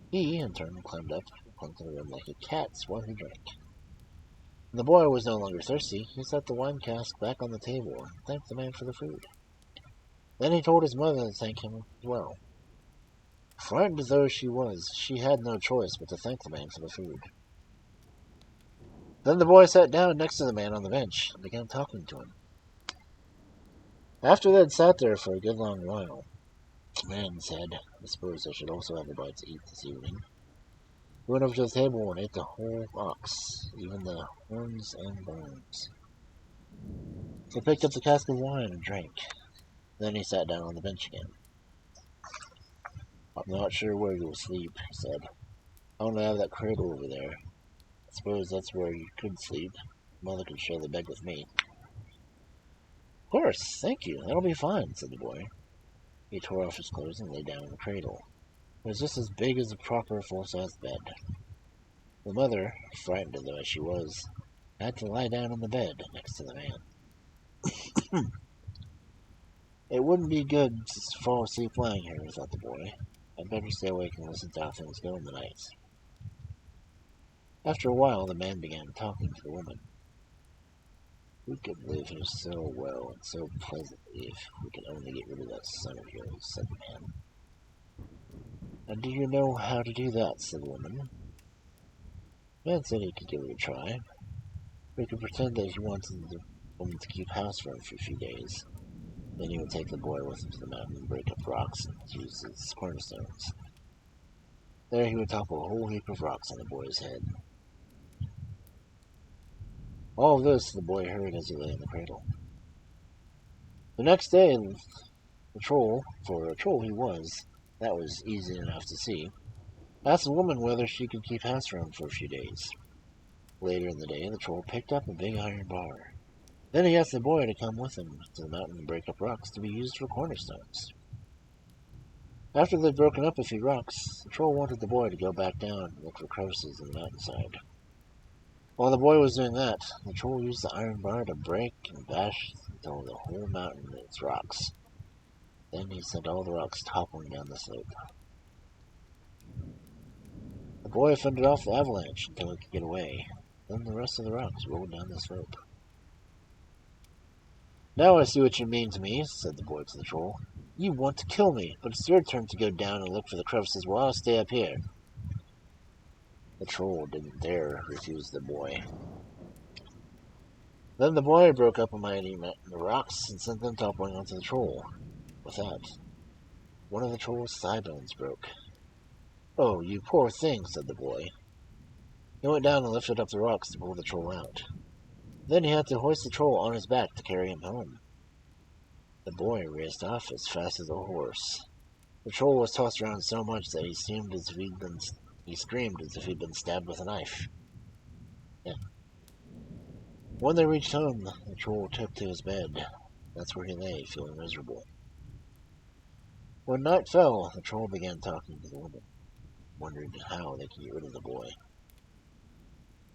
He, in turn, climbed up and clung to the rim like a cat while he drank. When the boy was no longer thirsty, he set the wine cask back on the table and thanked the man for the food. Then he told his mother to thank him as well. Frightened though she was, she had no choice but to thank the man for the food. Then the boy sat down next to the man on the bench and began talking to him. After they had sat there for a good long while, the man said, "I suppose I should also have a bite to eat this evening." He went over to the table and ate the whole ox, even the horns and bones. He picked up the cask of wine and drank. Then he sat down on the bench again. "I'm not sure where you'll sleep," he said. "I only have that cradle over there. I suppose that's where you could sleep. Mother could share the bed with me." "Of course, thank you. That'll be fine," said the boy. He tore off his clothes and lay down in the cradle. It was just as big as a proper full-sized bed. The mother, frightened though she was, had to lie down on the bed next to the man. It wouldn't be good to fall asleep lying here, thought the boy. I'd better stay awake and listen to how things go in the night. After a while, the man began talking to the woman. "We could live here so well and so pleasantly if we could only get rid of that son of yours," said the man. "And do you know how to do that?" said the woman. The man said he could give it a try. He could pretend that he wanted the woman to keep house for him for a few days. Then he would take the boy with him to the mountain and break up rocks and use it as cornerstones. There he would topple a whole heap of rocks on the boy's head. All of this the boy heard as he lay in the cradle. The next day, the troll, for a troll he was, that was easy enough to see, asked the woman whether she could keep house for him for a few days. Later in the day, the troll picked up a big iron bar. Then he asked the boy to come with him to the mountain and break up rocks to be used for cornerstones. After they'd broken up a few rocks, the troll wanted the boy to go back down and look for crevices in the mountainside. While the boy was doing that, the troll used the iron bar to break and bash until the whole mountain hit its rocks. Then he sent all the rocks toppling down the slope. The boy fended off the avalanche until he could get away. Then the rest of the rocks rolled down the slope. "Now I see what you mean to me," said the boy to the troll. "You want to kill me, but it's your turn to go down and look for the crevices while I stay up here." The troll didn't dare refuse the boy. Then the boy broke up a mighty mountain of rocks and sent them toppling onto the troll. With that, one of the troll's thigh bones broke. "Oh, you poor thing," said the boy. He went down and lifted up the rocks to pull the troll out. Then he had to hoist the troll on his back to carry him home. The boy raced off as fast as a horse. The troll was tossed around so much that he screamed as if he'd been stabbed with a knife. Yeah. When they reached home, the troll took to his bed. That's where he lay, feeling miserable. When night fell, the troll began talking to the woman, wondered how they could get rid of the boy.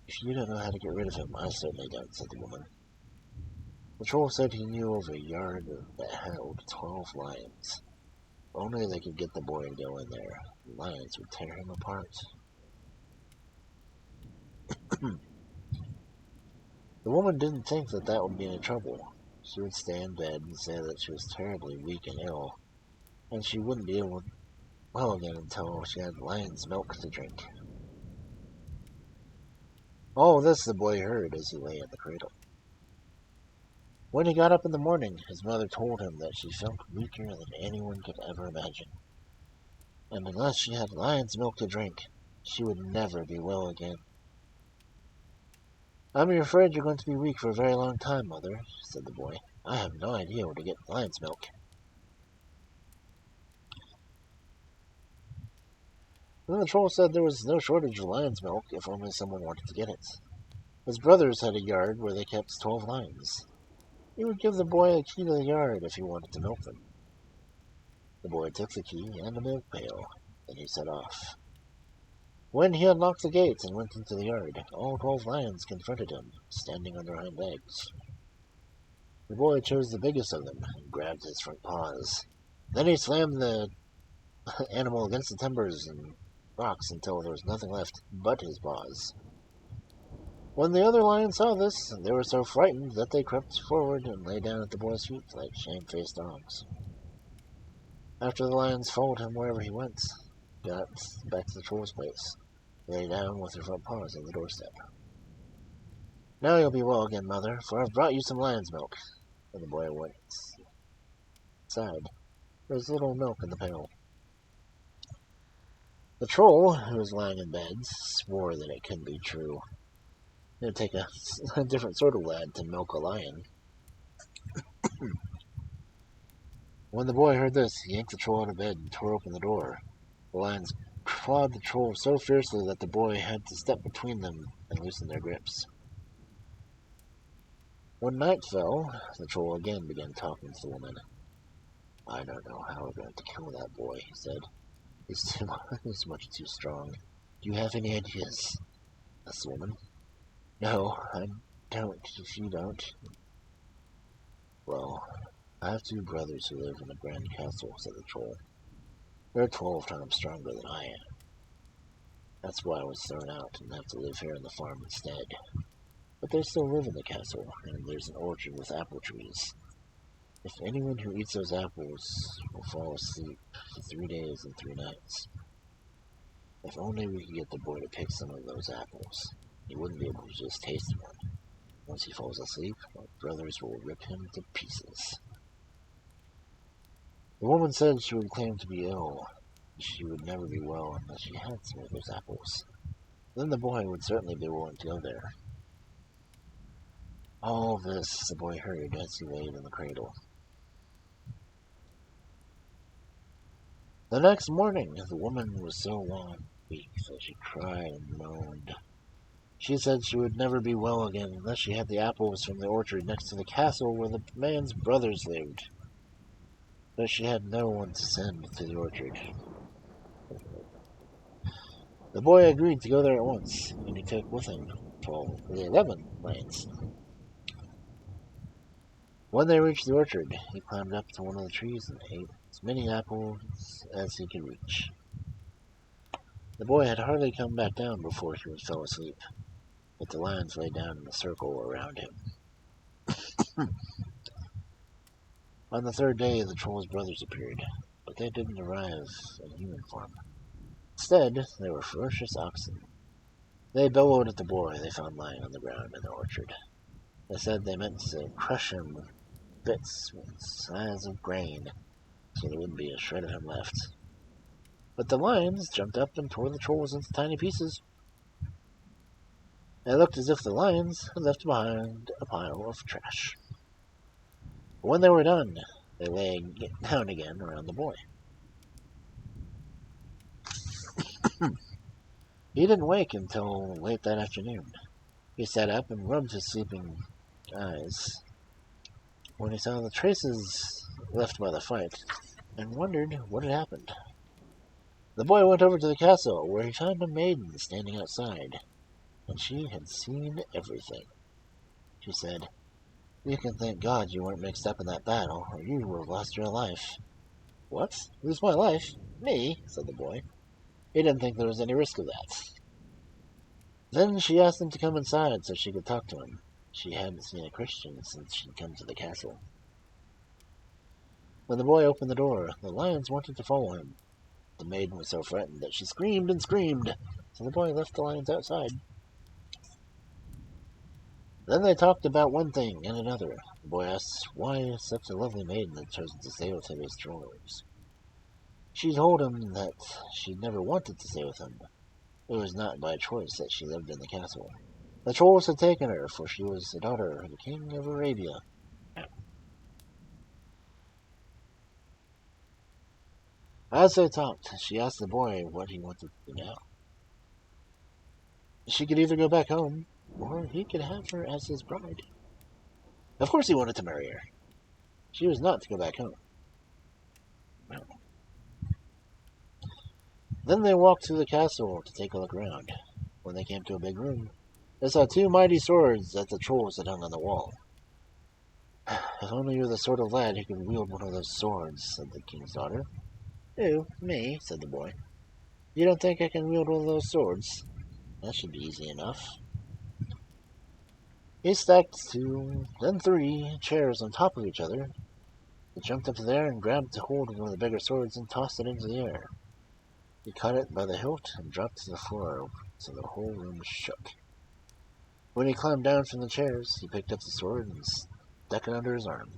"If you don't know how to get rid of him, I certainly don't," said the woman. The troll said he knew of a yard that held 12 lions. If only they could get the boy to go in there. The lions would tear him apart. The woman didn't think that would be any trouble. She would stay in bed and say that she was terribly weak and ill, and she wouldn't be well again until she had lion's milk to drink. All of this the boy heard as he lay in the cradle. When he got up in the morning, his mother told him that she felt weaker than anyone could ever imagine, and unless she had lion's milk to drink, she would never be well again. "I'm afraid you're going to be weak for a very long time, Mother," said the boy. "I have no idea where to get lion's milk." Then the troll said there was no shortage of lion's milk if only someone wanted to get it. His brothers had a yard where they kept 12 lions. He would give the boy a key to the yard if he wanted to milk them. The boy took the key and a milk pail, and he set off. When he unlocked the gates and went into the yard, all 12 lions confronted him, standing on their hind legs. The boy chose the biggest of them and grabbed his front paws. Then he slammed the animal against the timbers and rocks until there was nothing left but his paws. When the other lions saw this, they were so frightened that they crept forward and lay down at the boy's feet like shamefaced dogs. After the lions followed him wherever he went, got back to the troll's place, lay down with her front paws on the doorstep. "Now you'll be well again, mother, for I've brought you some lion's milk." And the boy went inside. There was little milk in the pail. The troll, who was lying in bed, swore that it couldn't be true. It would take a different sort of lad to milk a lion. When the boy heard this, he yanked the troll out of bed and tore open the door. The lions clawed the troll so fiercely that the boy had to step between them and loosen their grips. When night fell, the troll again began talking to the woman. "I don't know how we're going to kill that boy," he said. He's much too strong. "Do you have any ideas?" asked the woman. "No, I don't, if you don't." "Well, I have 2 brothers who live in a grand castle," said the troll. "They're 12 times stronger than I am. That's why I was thrown out and have to live here on the farm instead. But they still live in the castle, and there's an orchard with apple trees. If anyone who eats those apples will fall asleep for 3 days and 3 nights. If only we could get the boy to pick some of those apples. He wouldn't be able to just taste one. Once he falls asleep, my brothers will rip him to pieces." The woman said she would claim to be ill. She would never be well unless she had some of those apples. Then the boy would certainly be willing to go there. All this the boy heard as he laid in the cradle. The next morning, the woman was so long and weak that she cried and moaned. She said she would never be well again unless she had the apples from the orchard next to the castle where the man's brothers lived. But she had no one to send to the orchard. The boy agreed to go there at once, and he took with him 11 lions. When they reached the orchard, he climbed up to one of the trees and ate as many apples as he could reach. The boy had hardly come back down before he fell asleep, but the lions lay down in a circle around him. On the 3rd day, the troll's brothers appeared, but they didn't arrive in human form. Instead, they were ferocious oxen. They bellowed at the boy they found lying on the ground in the orchard. They said they meant to crush him with bits the size of grain, so there wouldn't be a shred of him left. But the lions jumped up and tore the trolls into tiny pieces. It looked as if the lions had left behind a pile of trash. But when they were done, they lay down again around the boy. He didn't wake until late that afternoon. He sat up and rubbed his sleeping eyes when he saw the traces left by the fight and wondered what had happened. The boy went over to the castle, where he found a maiden standing outside, and she had seen everything. She said, "You can thank God you weren't mixed up in that battle, or you would have lost your life." "What? Lose my life? Me?" said the boy. He didn't think there was any risk of that. Then she asked him to come inside so she could talk to him. She hadn't seen a Christian since she'd come to the castle. When the boy opened the door, the lions wanted to follow him. The maiden was so frightened that she screamed and screamed, so the boy left the lions outside. Then they talked about one thing and another. The boy asked why such a lovely maiden had chosen to stay with him as trolls. She told him that she'd never wanted to stay with him. It was not by choice that she lived in the castle. The trolls had taken her, for she was the daughter of the king of Arabia. As they talked, she asked the boy what he wanted to do now. She could either go back home, or he could have her as his bride. Of course he wanted to marry her. She was not to go back home. No. Then they walked to the castle to take a look around. When they came to a big room, they saw two mighty swords that the trolls had hung on the wall. If only you were the sort of lad who could wield one of those swords, said the king's daughter. Who? Me? Said the boy. You don't think I can wield one of those swords? That should be easy enough. He stacked 2, then 3 chairs on top of each other. He jumped up there and grabbed hold of one of the bigger swords and tossed it into the air. He caught it by the hilt and dropped it to the floor, so the whole room shook. When he climbed down from the chairs, he picked up the sword and stuck it under his arm.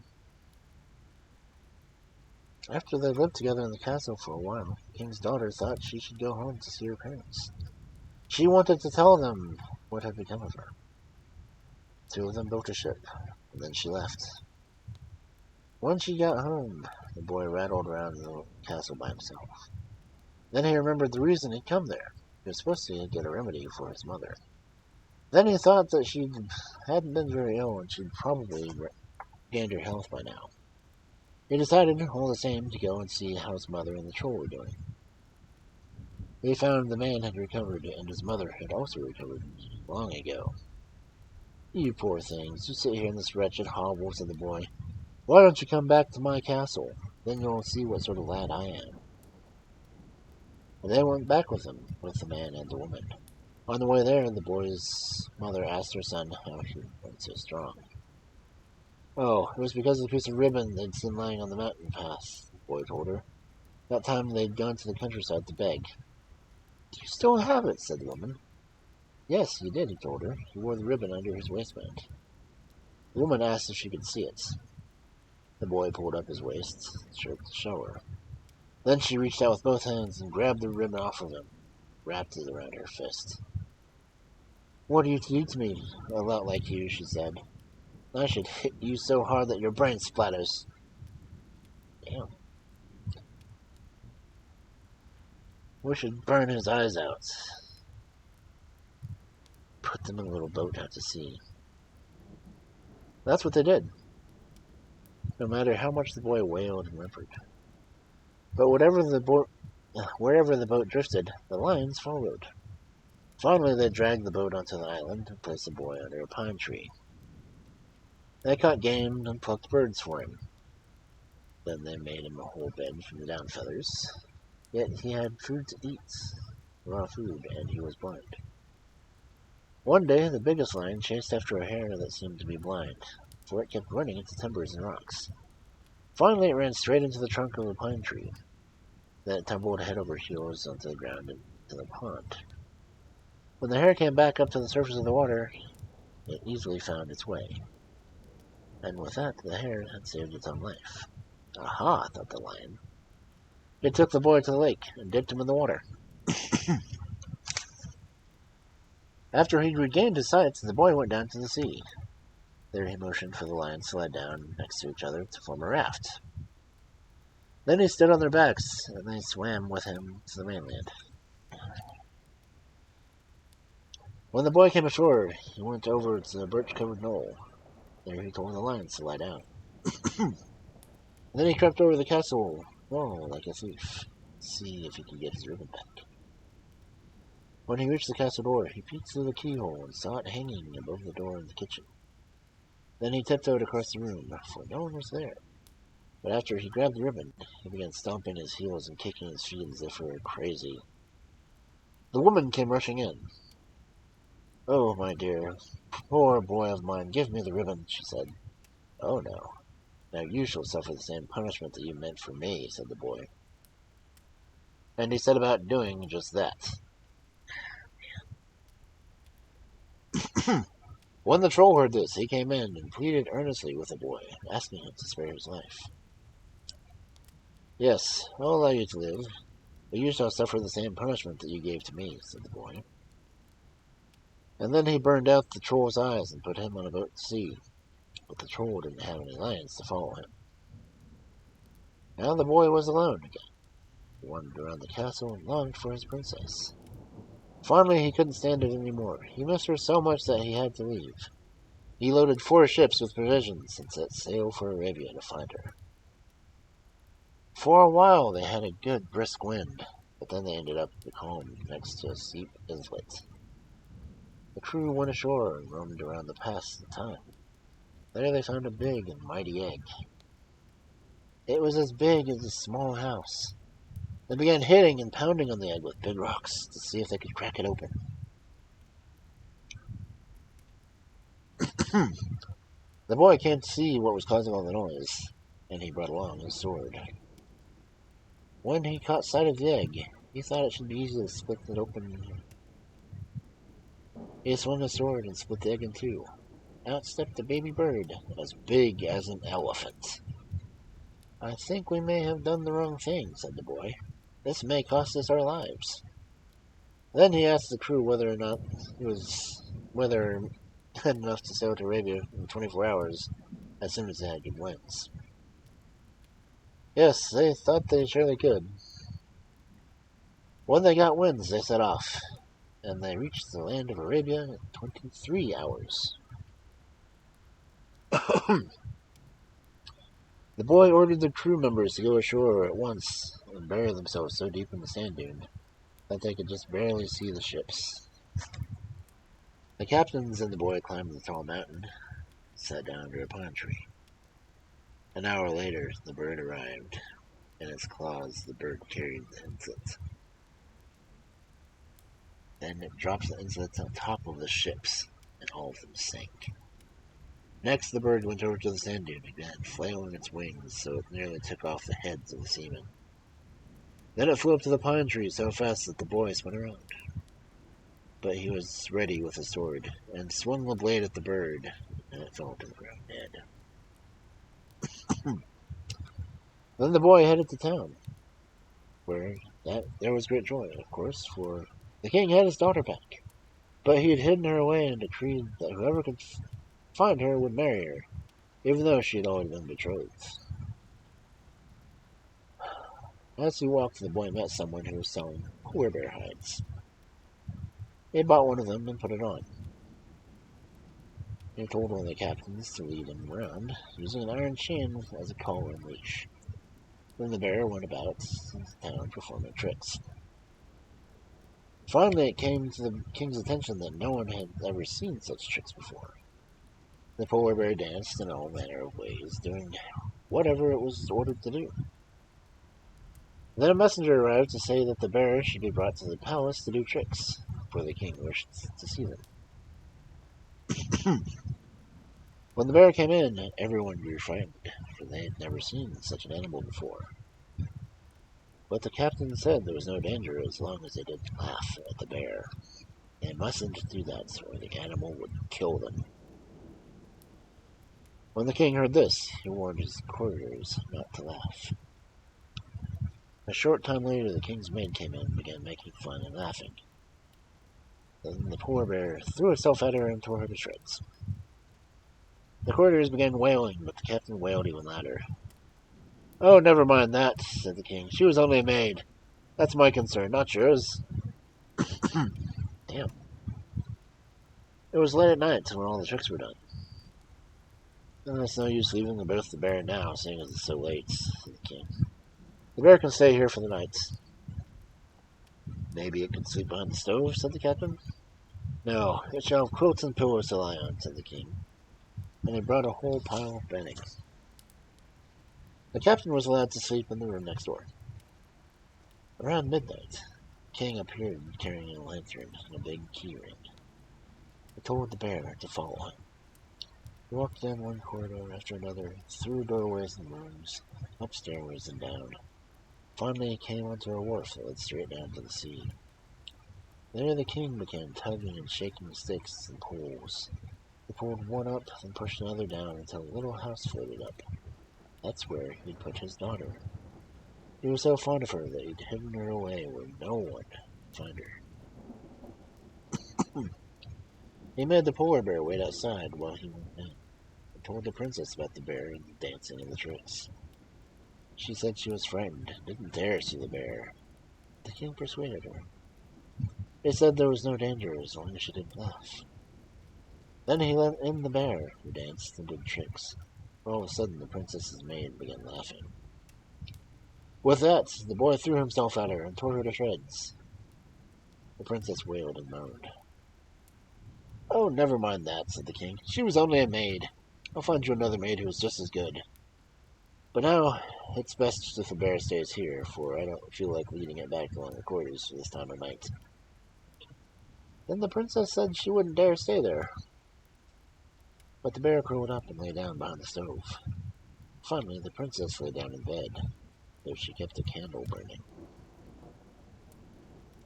After they lived together in the castle for a while, the king's daughter thought she should go home to see her parents. She wanted to tell them what had become of her. 2 of them built a ship, and then she left. When she got home, the boy rattled around the castle by himself. Then he remembered the reason he'd come there. He was supposed to get a remedy for his mother. Then he thought that she hadn't been very ill and she'd probably regained her health by now. He decided, all the same, to go and see how his mother and the troll were doing. They found the man had recovered, and his mother had also recovered long ago. You poor things, you sit here in this wretched hovel, said the boy. Why don't you come back to my castle? Then you'll see what sort of lad I am. And they went back with him, with the man and the woman. On the way there, the boy's mother asked her son how he went so strong. Oh, it was because of the piece of ribbon they'd seen lying on the mountain path, the boy told her. That time they'd gone to the countryside to beg. Do you still have it? Said the woman. Yes, he did, he told her. He wore the ribbon under his waistband. The woman asked if she could see it. The boy pulled up his waist shirt to show her. Then she reached out with both hands and grabbed the ribbon off of him, wrapped it around her fist. What do you do to me? A lot like you, she said. I should hit you so hard that your brain splatters. Damn. We should burn his eyes out. Put them in a little boat out to sea. That's what they did. No matter how much the boy wailed and whimpered. But wherever the boat drifted, the lions followed. Finally, they dragged the boat onto the island and placed the boy under a pine tree. They caught game and plucked birds for him. Then they made him a whole bed from the down feathers. Yet he had food to eat, raw food, and he was blind. One day, the biggest lion chased after a hare that seemed to be blind, for it kept running into timbers and rocks. Finally, it ran straight into the trunk of a pine tree. Then it tumbled head over heels onto the ground into the pond. When the hare came back up to the surface of the water, it easily found its way. And with that, the hare had saved its own life. Aha, thought the lion. It took the boy to the lake and dipped him in the water. After he'd regained his sight, the boy went down to the sea. There he motioned for the lions to lie down next to each other to form a raft. Then he stood on their backs, and they swam with him to the mainland. When the boy came ashore, he went over to the birch-covered knoll. There he told the lions to lie down. Then he crept over the castle wall like a thief, to see if he could get his ribbon back. When he reached the castle door, he peeked through the keyhole and saw it hanging above the door of the kitchen. Then he tiptoed across the room, for no one was there. But after he grabbed the ribbon, he began stomping his heels and kicking his feet as if he were crazy. The woman came rushing in. Oh, my dear, poor boy of mine, give me the ribbon, she said. Oh, no. Now you shall suffer the same punishment that you meant for me, said the boy. And he set about doing just that. When the troll heard this, he came in and pleaded earnestly with the boy, asking him to spare his life. Yes, I'll allow you to live, but you shall suffer the same punishment that you gave to me, said the boy. And then he burned out the troll's eyes and put him on a boat to sea, but the troll didn't have any lions to follow him. Now the boy was alone again. He wandered around the castle and longed for his princess. Finally, he couldn't stand it anymore. He missed her so much that he had to leave. He loaded 4 ships with provisions and set sail for Arabia to find her. For a while, they had a good brisk wind, but then they ended up becalmed next to a steep islet. The crew went ashore and roamed around the pass in time. There they found a big and mighty egg. It was as big as a small house. They began hitting and pounding on the egg with big rocks to see if they could crack it open. The boy came to see what was causing all the noise, and he brought along his sword. When he caught sight of the egg, he thought it should be easy to split it open. He swung his sword and split the egg in two. Out stepped a baby bird, as big as an elephant. "I think we may have done the wrong thing," said the boy. "This may cost us our lives." Then he asked the crew whether it had enough to sail to Arabia in 24 hours, as soon as they had good winds. Yes, they thought they surely could. When they got winds, they set off, and they reached the land of Arabia in 23 hours. The boy ordered the crew members to go ashore at once and bury themselves so deep in the sand dune that they could just barely see the ships. The captains and the boy climbed the tall mountain and sat down under a pine tree. An hour later, the bird arrived. In its claws, the bird carried the insect. Then it dropped the insects on top of the ships, and all of them sank. Next, the bird went over to the sand dune and began flailing its wings so it nearly took off the heads of the seamen. Then it flew up to the pine tree so fast that the boy spun around. But he was ready with his sword, and swung the blade at the bird, and it fell to the ground dead. Then the boy headed to town, where there was great joy, of course, for the king had his daughter back. But he had hidden her away and decreed that whoever could find her would marry her, even though she had already been betrothed. As he walked, the boy met someone who was selling polar bear hides. He bought one of them and put it on. He told one of the captains to lead him around, using an iron chain as a collar and leash. Then the bear went about town performing tricks. Finally, it came to the king's attention that no one had ever seen such tricks before. The polar bear danced in all manner of ways, doing whatever it was ordered to do. Then a messenger arrived to say that the bear should be brought to the palace to do tricks, for the king wished to see them. When the bear came in, everyone grew frightened, for they had never seen such an animal before. But the captain said there was no danger as long as they didn't laugh at the bear. They mustn't do that, or the animal would kill them. When the king heard this, he warned his courtiers not to laugh. A short time later, the king's maid came in and began making fun and laughing. Then the polar bear threw itself at her and tore her to shreds. The courtiers began wailing, but the captain wailed even louder. "Oh, never mind that," said the king. "She was only a maid. That's my concern, not yours." Damn. It was late at night when all the tricks were done. "It's no use leaving both the bear now, seeing as it's so late," said the king. "The bear can stay here for the night." "Maybe it can sleep behind the stove," said the captain. "No, it shall have quilts and pillows to lie on," said the king. And he brought a whole pile of bedding. The captain was allowed to sleep in the room next door. Around midnight, the king appeared carrying a lantern and a big key ring. He told the bear to follow him. He walked down one corridor after another, through doorways and rooms, up stairways and down. Finally, he came onto a wharf that led straight down to the sea. There the king began tugging and shaking sticks and poles. He pulled one up and pushed another down until a little house floated up. That's where he'd put his daughter. He was so fond of her that he'd hidden her away where no one could find her. He made the polar bear wait outside while he went in, and told the princess about the bear and the dancing and the tricks. She said she was frightened, didn't dare see the bear. The king persuaded her. They said there was no danger as long as she didn't laugh. Then he let in the bear, who danced and did tricks. All of a sudden, the princess's maid began laughing. With that, the boy threw himself at her and tore her to shreds. The princess wailed and moaned. "Oh, never mind that," said the king. "She was only a maid. I'll find you another maid who is just as good. But now, it's best if the bear stays here, for I don't feel like leading it back along the corridors for this time of night." Then the princess said she wouldn't dare stay there. But the bear curled up and lay down behind the stove. Finally, the princess lay down in bed, though she kept a candle burning.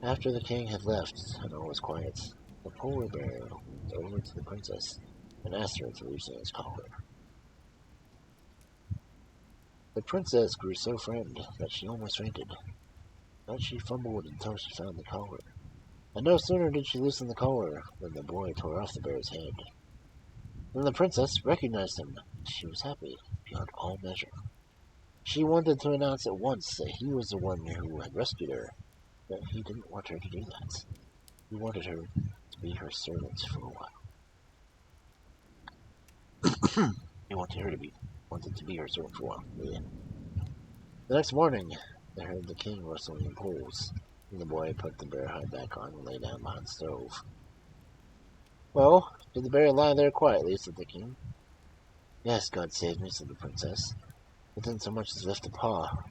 After the king had left and all was quiet, the polar bear went over to the princess and asked her to loosen his collar. The princess grew so frightened that she almost fainted, but she fumbled until she found the collar. And no sooner did she loosen the collar than the boy tore off the bear's head. Then the princess recognized him. She was happy beyond all measure. She wanted to announce at once that he was the one who had rescued her, but he didn't want her to do that. He wanted her to be her servant for a while. He wanted to be her servant for a while. Yeah. The next morning, they heard the king rustling in poles, and the boy put the bear hide back on and lay down behind the stove. "Well, did the bear lie there quietly?" said the king. "Yes, God save me," said the princess. "But didn't so much as lift a paw."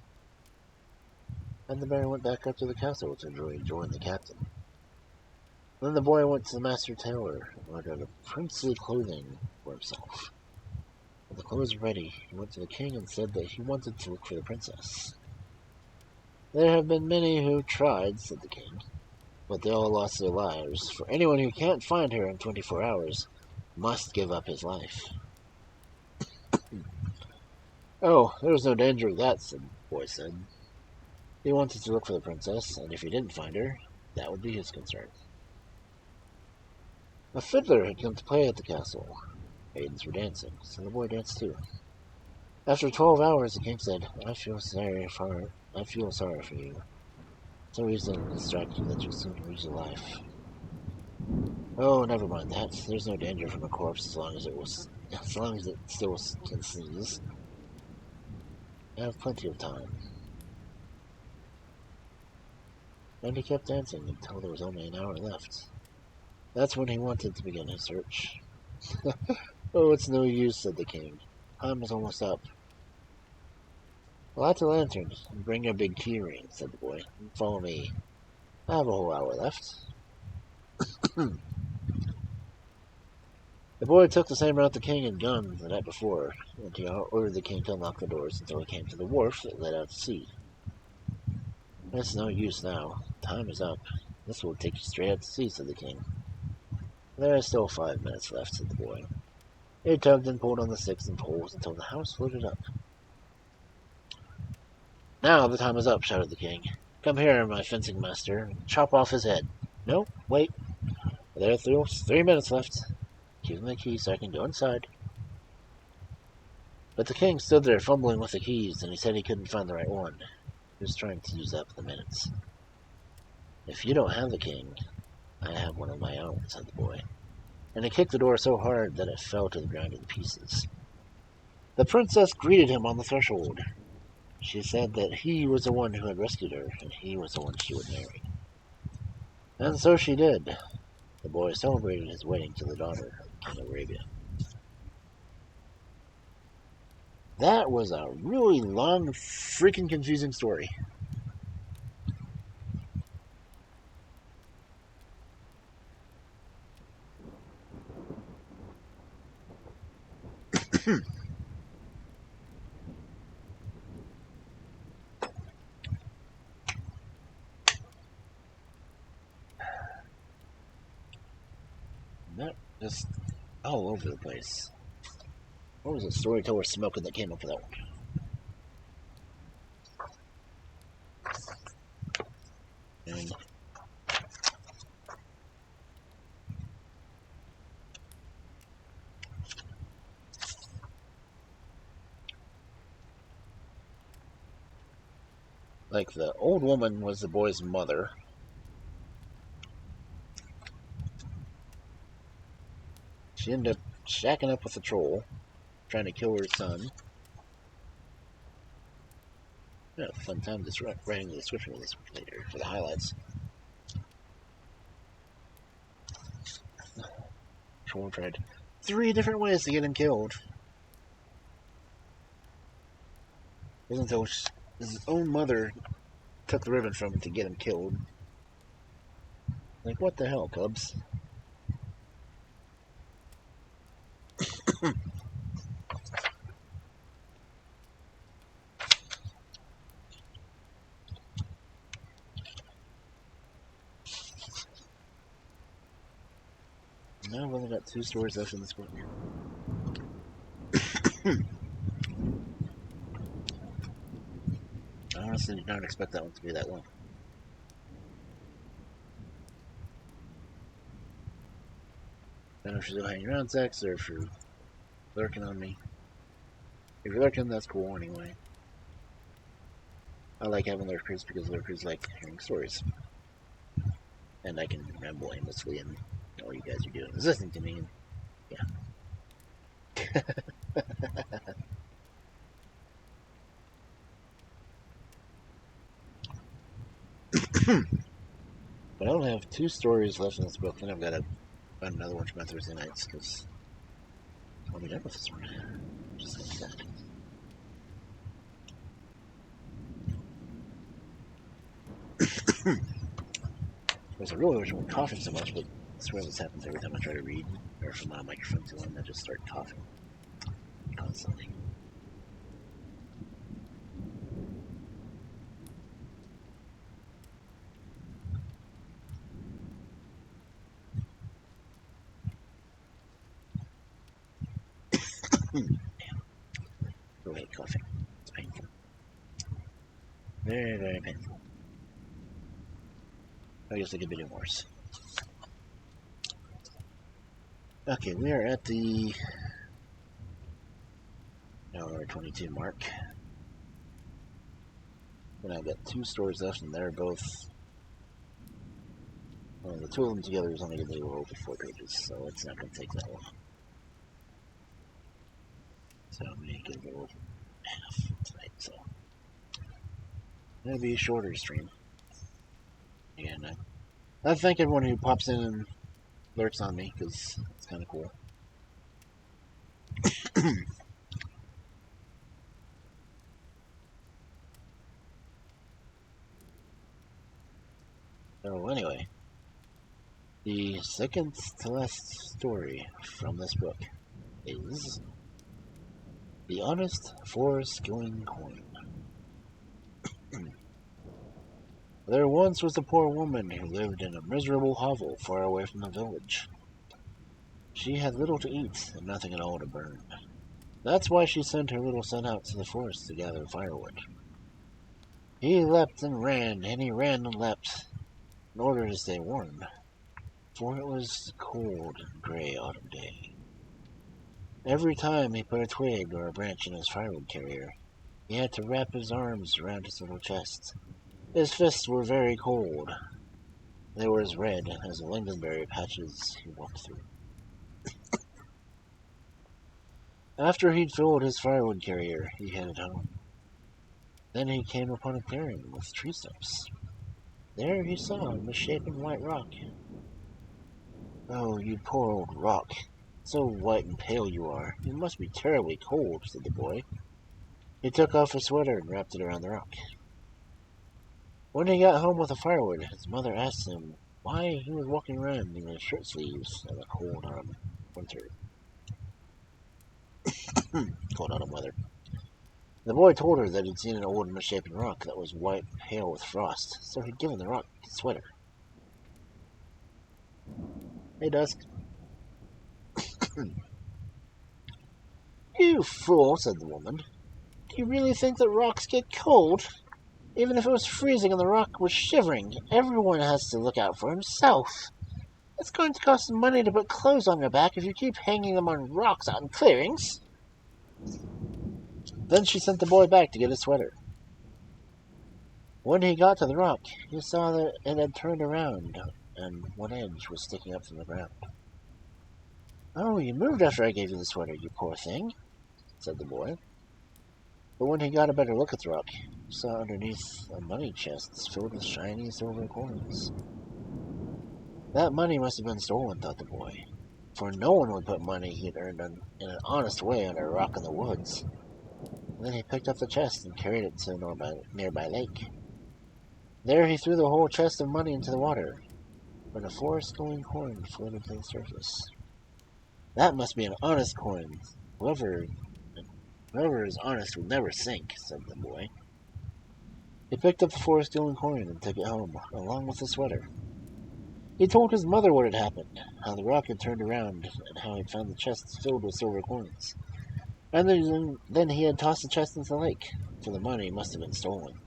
And the bear went back up to the castle to join the captain. Then the boy went to the master tailor and ordered princely clothing for himself. When the clothes were ready, he went to the king and said that he wanted to look for the princess. "There have been many who tried," said the king, "but they all lost their lives, for anyone who can't find her in 24 hours must give up his life." "Oh, there was no danger of that," the boy said. He wanted to look for the princess, and if he didn't find her, that would be his concern. A fiddler had come to play at the castle. Maidens were dancing, so the boy danced too. After 12 hours, the king said, I feel sorry for you. So easily distract you that you'll soon lose your life." "Oh, never mind that. There's no danger from a corpse as long as it still can sneeze. I have plenty of time." And he kept dancing until there was only an hour left. That's when he wanted to begin his search. "Oh, it's no use," said the king. "Time is almost up." "Light a lantern and bring your big key ring," said the boy, "and follow me. I have a whole hour left." The boy took the same route the king had gone the night before, and he ordered the king to unlock the doors until he came to the wharf that led out to sea. "It's no use now. Time is up. This will take you straight out to sea," said the king. "There is still 5 minutes left," said the boy. He tugged and pulled on the sticks and poles until the house floated up. "Now the time is up," shouted the king. "Come here, my fencing master, and chop off his head. No, wait. There are 3 minutes left. Give me the key so I can go inside." But the king stood there fumbling with the keys, and he said he couldn't find the right one. He was trying to use up the minutes. "If you don't have the king, I have one of my own," said the boy. And he kicked the door so hard that it fell to the ground in pieces. The princess greeted him on the threshold. She said that he was the one who had rescued her, and he was the one she would marry. And so she did. The boy celebrated his wedding to the daughter of King of Arabia. That was a really long, freaking confusing story. That just all over the place. What was the storyteller smoking that came up with that one? And like the old woman was the boy's mother. She ended up shacking up with the troll, trying to kill her son. Yeah, fun time just writing the description of this later for the highlights. Troll tried 3 different ways to get him killed. It wasn't until his own mother took the ribbon from him to get him killed. Like, what the hell, Cubs? Now I've only got 2 stories left in this book. I honestly did not expect that one to be that long. I don't know if she's still hanging around sex or if you're lurking on me. If you're lurking, that's cool anyway. I like having lurkers because lurkers like hearing stories. And I can ramble aimlessly and all you guys are doing is listening to me. And, yeah. But I only have 2 stories left in this book, and I've got to find another one for my Thursday nights because I'll be done with this one. Just like that. I really wish I wasn't coughing so much, but I swear this happens every time I try to read, or if I'm on a microphone too long, I just start coughing constantly. Go ahead, coughing. It's painful. Very, very painful. I guess it could be doing worse. Okay, we are at the hour 22 mark. And I've got 2 stories left, and they're both. Well, the 2 of them together is only going to be over 4 pages, so it's not going to take that long. So I'm going to go over half tonight, so it'll be a shorter stream. And I thank everyone who pops in and lurks on me, because it's kind of cool. So anyway, the second to last story from this book is The Honest Forest-Going Coin. There once was a poor woman who lived in a miserable hovel far away from the village. She had little to eat and nothing at all to burn. That's why she sent her little son out to the forest to gather firewood. He leapt and he ran and leapt, in order to stay warm, for it was a cold and gray autumn day. Every time he put a twig or a branch in his firewood carrier, he had to wrap his arms around his little chest. His fists were very cold. They were as red as the lingonberry patches he walked through. After he'd filled his firewood carrier, he headed home. Then he came upon a clearing with tree stumps. There he saw a misshapen white rock. "Oh, you poor old rock, so white and pale you are. You must be terribly cold," said the boy. He took off his sweater and wrapped it around the rock. When he got home with the firewood, his mother asked him why he was walking around in his shirt sleeves in the cold autumn weather. The boy told her that he'd seen an old misshapen rock that was white and pale with frost, so he'd given the rock his sweater. "Hey, Dusk." "You fool," said the woman. "Do you really think that rocks get cold? Even if it was freezing and the rock was shivering, everyone has to look out for himself. It's going to cost money to put clothes on your back if you keep hanging them on rocks out in clearings." Then she sent the boy back to get his sweater. When he got to the rock, he saw that it had turned around and one edge was sticking up from the ground. "Oh, you moved after I gave you the sweater, you poor thing," said the boy. But when he got a better look at the rock, he saw underneath a money chest filled with shiny silver coins. That money must have been stolen, thought the boy, for no one would put money he had earned in an honest way under a rock in the woods. Then he picked up the chest and carried it to a nearby lake. There he threw the whole chest of money into the water, but a 4 gold coin floated to the surface. "That must be an honest coin. Whoever is honest will never sink," said the boy. He picked up the 4 coin and took it home, along with the sweater. He told his mother what had happened, how the rock had turned around, and how he had found the chest filled with silver coins. And then he had tossed the chest into the lake, for the money must have been stolen.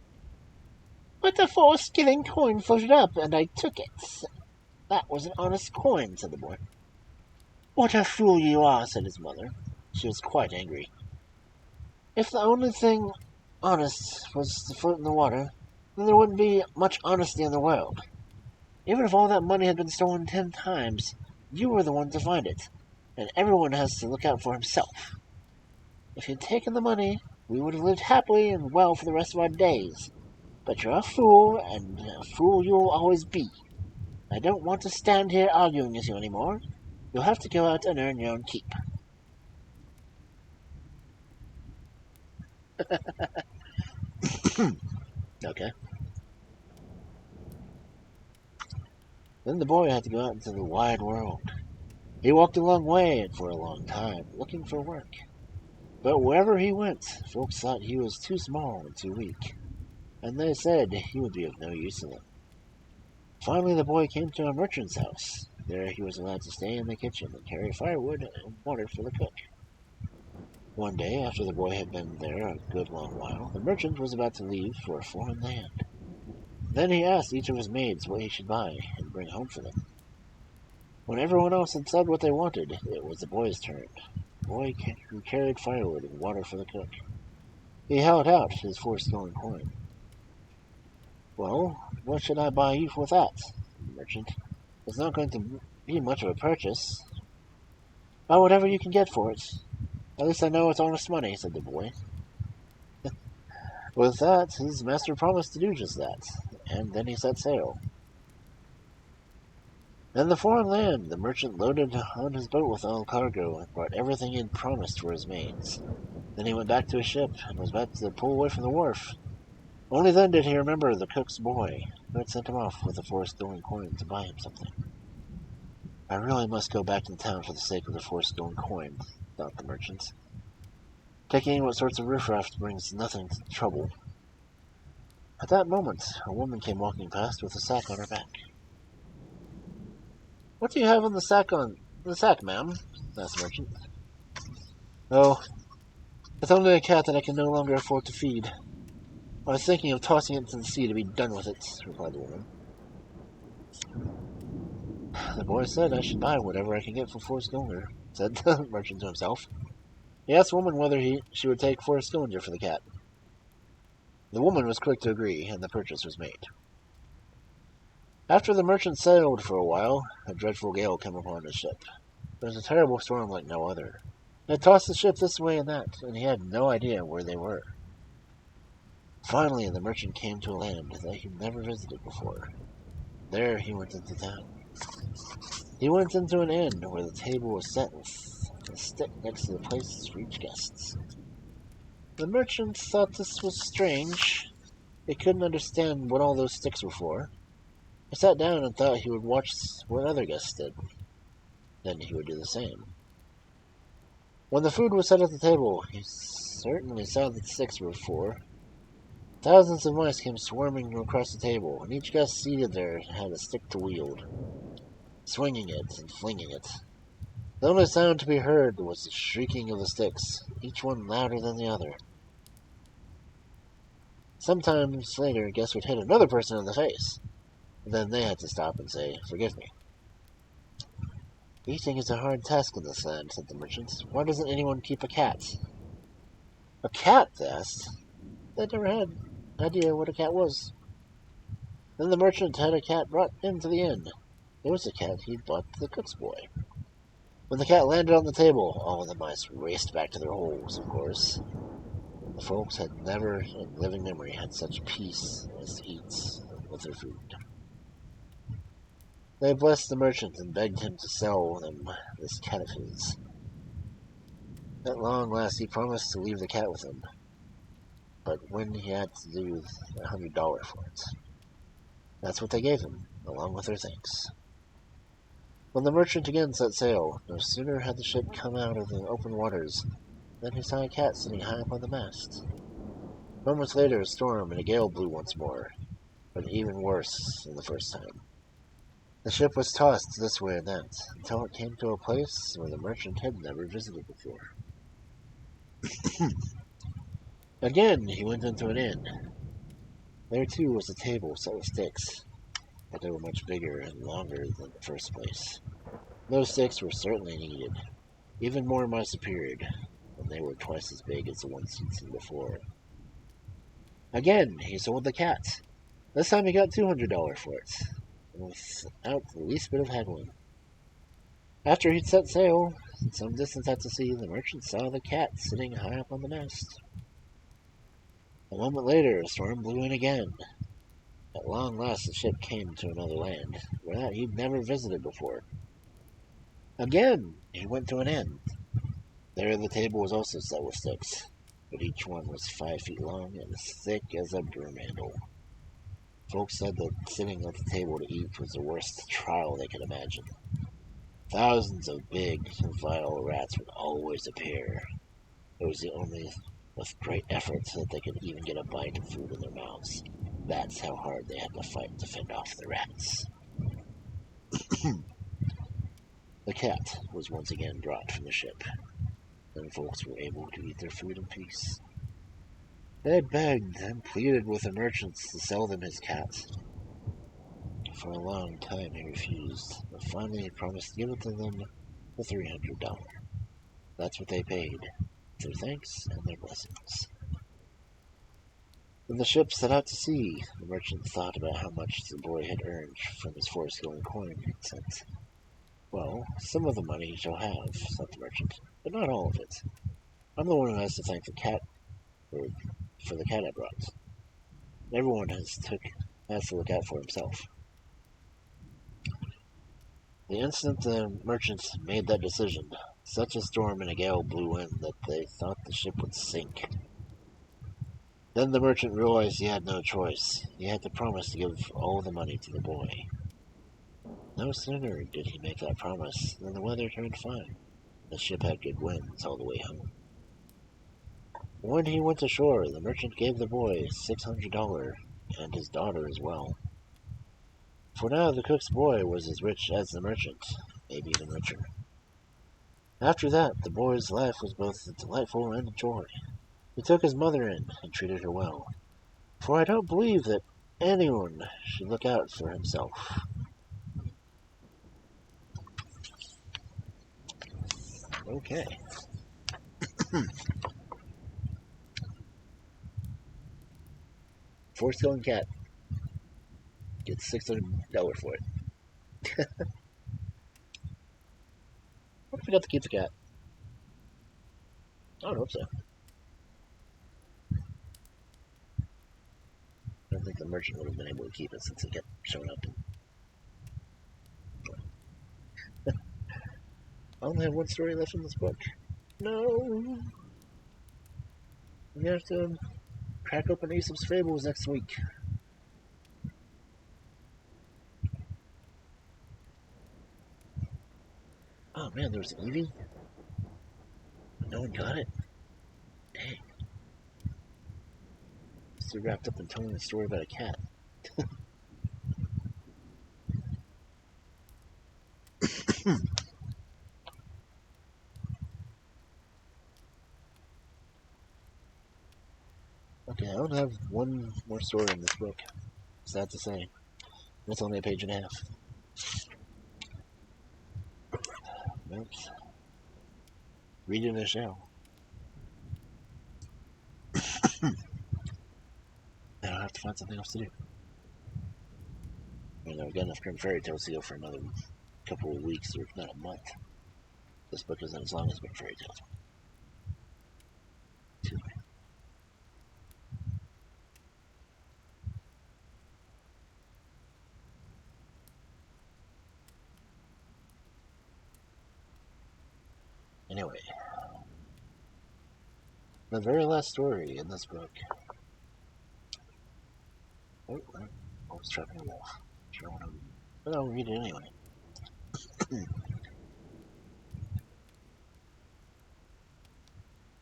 "But the 4 coin floated up, and I took it. That was an honest coin," said the boy. "What a fool you are," said his mother. She was quite angry. "If the only thing honest was to float in the water, then there wouldn't be much honesty in the world. Even if all that money had been stolen 10 times, you were the one to find it, and everyone has to look out for himself. If you'd taken the money, we would have lived happily and well for the rest of our days. But you're a fool, and a fool you'll always be. I don't want to stand here arguing with you anymore. You'll have to go out and earn your own keep." Okay. Then the boy had to go out into the wide world. He walked a long way and for a long time, looking for work. But wherever he went, folks thought he was too small and too weak, and they said he would be of no use to them. Finally, the boy came to a merchant's house. There he was allowed to stay in the kitchen and carry firewood and water for the cook. One day, after the boy had been there a good long while, the merchant was about to leave for a foreign land. Then he asked each of his maids what he should buy and bring home for them. When everyone else had said what they wanted, it was the boy's turn. The boy who carried firewood and water for the cook. He held out his 4 coin. "Well, what should I buy you with that?" the merchant. "It's not going to be much of a purchase." "Buy whatever you can get for it. At least I know it's honest money," said the boy. With that, his master promised to do just that, and then he set sail. In the foreign land, the merchant loaded on his boat with all cargo and brought everything he had promised for his maids. Then he went back to his ship and was about to pull away from the wharf. Only then did he remember the cook's boy, who had sent him off with a 4 coin to buy him something. "I really must go back to town for the sake of the 4 coin," thought the merchant. "Taking what sorts of riffraff brings nothing to trouble." At that moment, a woman came walking past with a sack on her back. "What do you have in the sack, ma'am?" asked the merchant. "Oh, it's only a cat that I can no longer afford to feed. I was thinking of tossing it into the sea to be done with it," replied the woman. "The boy said I should buy whatever I can get for 4 said the merchant to himself. He asked the woman whether she would take 4 for the cat. The woman was quick to agree, and the purchase was made. After the merchant sailed for a while, a dreadful gale came upon his ship. It was a terrible storm like no other. It had tossed the ship this way and that, and he had no idea where they were. Finally, the merchant came to a land that he had never visited before. There he went into town. He went into an inn where the table was set with a stick next to the places for each guest. The merchant thought this was strange. He couldn't understand what all those sticks were for. He sat down and thought he would watch what other guests did. Then he would do the same. When the food was set at the table, he certainly saw that the sticks were for. Thousands of mice came swarming across the table, and each guest seated there had a stick to wield, swinging it and flinging it. The only sound to be heard was the shrieking of the sticks, each one louder than the other. Sometimes later, guests would hit another person in the face, and then they had to stop and say, "Forgive me." "Eating is a hard task in this land," said the merchant. "Why doesn't anyone keep a cat?" "A cat?" they asked. They never had an idea what a cat was. Then the merchant had a cat brought into the inn. It was the cat he'd bought the cook's boy. When the cat landed on the table, all of the mice raced back to their holes, of course. The folks had never in living memory had such peace as to eat with their food. They blessed the merchant and begged him to sell them this cat of his. At long last he promised to leave the cat with him, but when he had to do $100 for it. That's what they gave him, along with their thanks. When the merchant again set sail, no sooner had the ship come out of the open waters than he saw a cat sitting high up on the mast. Moments later, a storm and a gale blew once more, but even worse than the first time. The ship was tossed this way and that, until it came to a place where the merchant had never visited before. Again, he went into an inn. There, too, was a table set with sticks, but they were much bigger and longer than the first place. Those sticks were certainly needed. Even more mice appeared, and they were twice as big as the ones he'd seen before. Again, he sold the cat. This time he got $200 for it, without the least bit of haggling. After he'd set sail, some distance out to sea, the merchant saw the cat sitting high up on the mast. A moment later, a storm blew in again. At long last, the ship came to another land, where he'd never visited before. Again, he went to an inn. There the table was also set with sticks, but each one was 5 feet long and as thick as a broom handle. Folks said that sitting at the table to eat was the worst trial they could imagine. Thousands of big, vile rats would always appear. It was the only with great effort that they could even get a bite of food in their mouths. That's how hard they had to fight to fend off the rats. The cat was once again brought from the ship, and folks were able to eat their food in peace. They begged and pleaded with the merchants to sell them his cat. For a long time he refused, but finally he promised to give it to them for $300. That's what they paid, their thanks and their blessings. When the ship set out to sea, the merchant thought about how much the boy had earned from his forest-going coin he'd sent. Well, some of the money he shall have, thought the merchant, but not all of it. I'm the one who has to thank the cat for the cat I brought. Everyone has to look out for himself. The instant the merchant made that decision, such a storm and a gale blew in that they thought the ship would sink. Then the merchant realized he had no choice. He had to promise to give all the money to the boy. No sooner did he make that promise than the weather turned fine. The ship had good winds all the way home. When he went ashore, the merchant gave the boy $600 and his daughter as well. For now the cook's boy was as rich as the merchant, maybe even richer. After that, the boy's life was both delightful and a joy. He took his mother in and treated her well, for I don't believe that anyone should look out for himself. Okay. Forest-going cat gets $600 for it. What if we got to keep the cat? I don't hope so. I don't think the merchant would have been able to keep it since it kept showing up. I only have one story left in this book. No! We have to crack open Aesop's Fables next week. Oh man, there was an Eevee? No one got it? Dang. Still wrapped up in telling a story about a cat. Okay, I only have one more story in this book. Sad to say. It's only a page and a half. But read it I shall. Then I'll have to find something else to do. I've got enough Grim Fairy Tales to go for another couple of weeks, or if not a month. This book isn't as long as Big Fairy Tales. Anyway, the very last story in this book. Oh, I was trapping a wolf. Sure want to, but I'll read it anyway.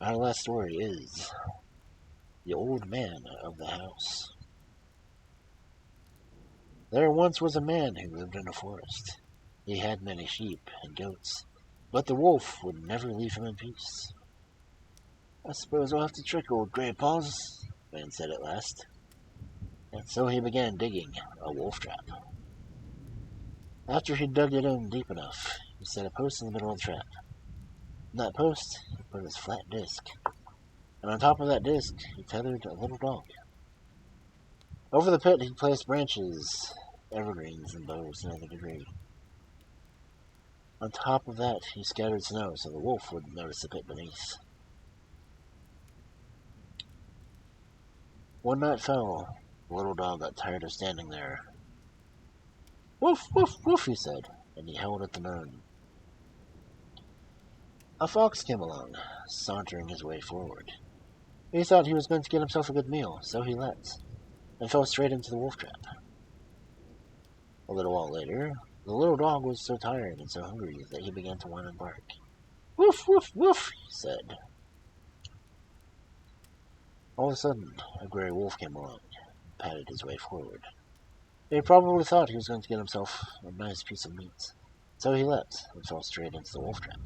Our last story is The Old Man of the House. There once was a man who lived in a forest. He had many sheep and goats, but the wolf would never leave him in peace. I suppose I'll have to trick old Grey Paws, the man said at last. And so he began digging a wolf trap. After he'd dug it in deep enough, he set a post in the middle of the trap. On that post, he put his flat disc, and on top of that disc, he tethered a little dog. Over the pit, he placed branches, evergreens, and boughs to another degree. On top of that, he scattered snow so the wolf wouldn't notice the pit beneath. One night fell, the little dog got tired of standing there. "Woof, woof, woof," he said, and he howled at the moon. A fox came along, sauntering his way forward. He thought he was going to get himself a good meal, so he leapt, and fell straight into the wolf trap. A little while later, the little dog was so tired and so hungry that he began to whine and bark. "Woof, woof, woof," he said. All of a sudden, a gray wolf came along, and patted his way forward. He probably thought he was going to get himself a nice piece of meat, so he leapt and fell straight into the wolf trap.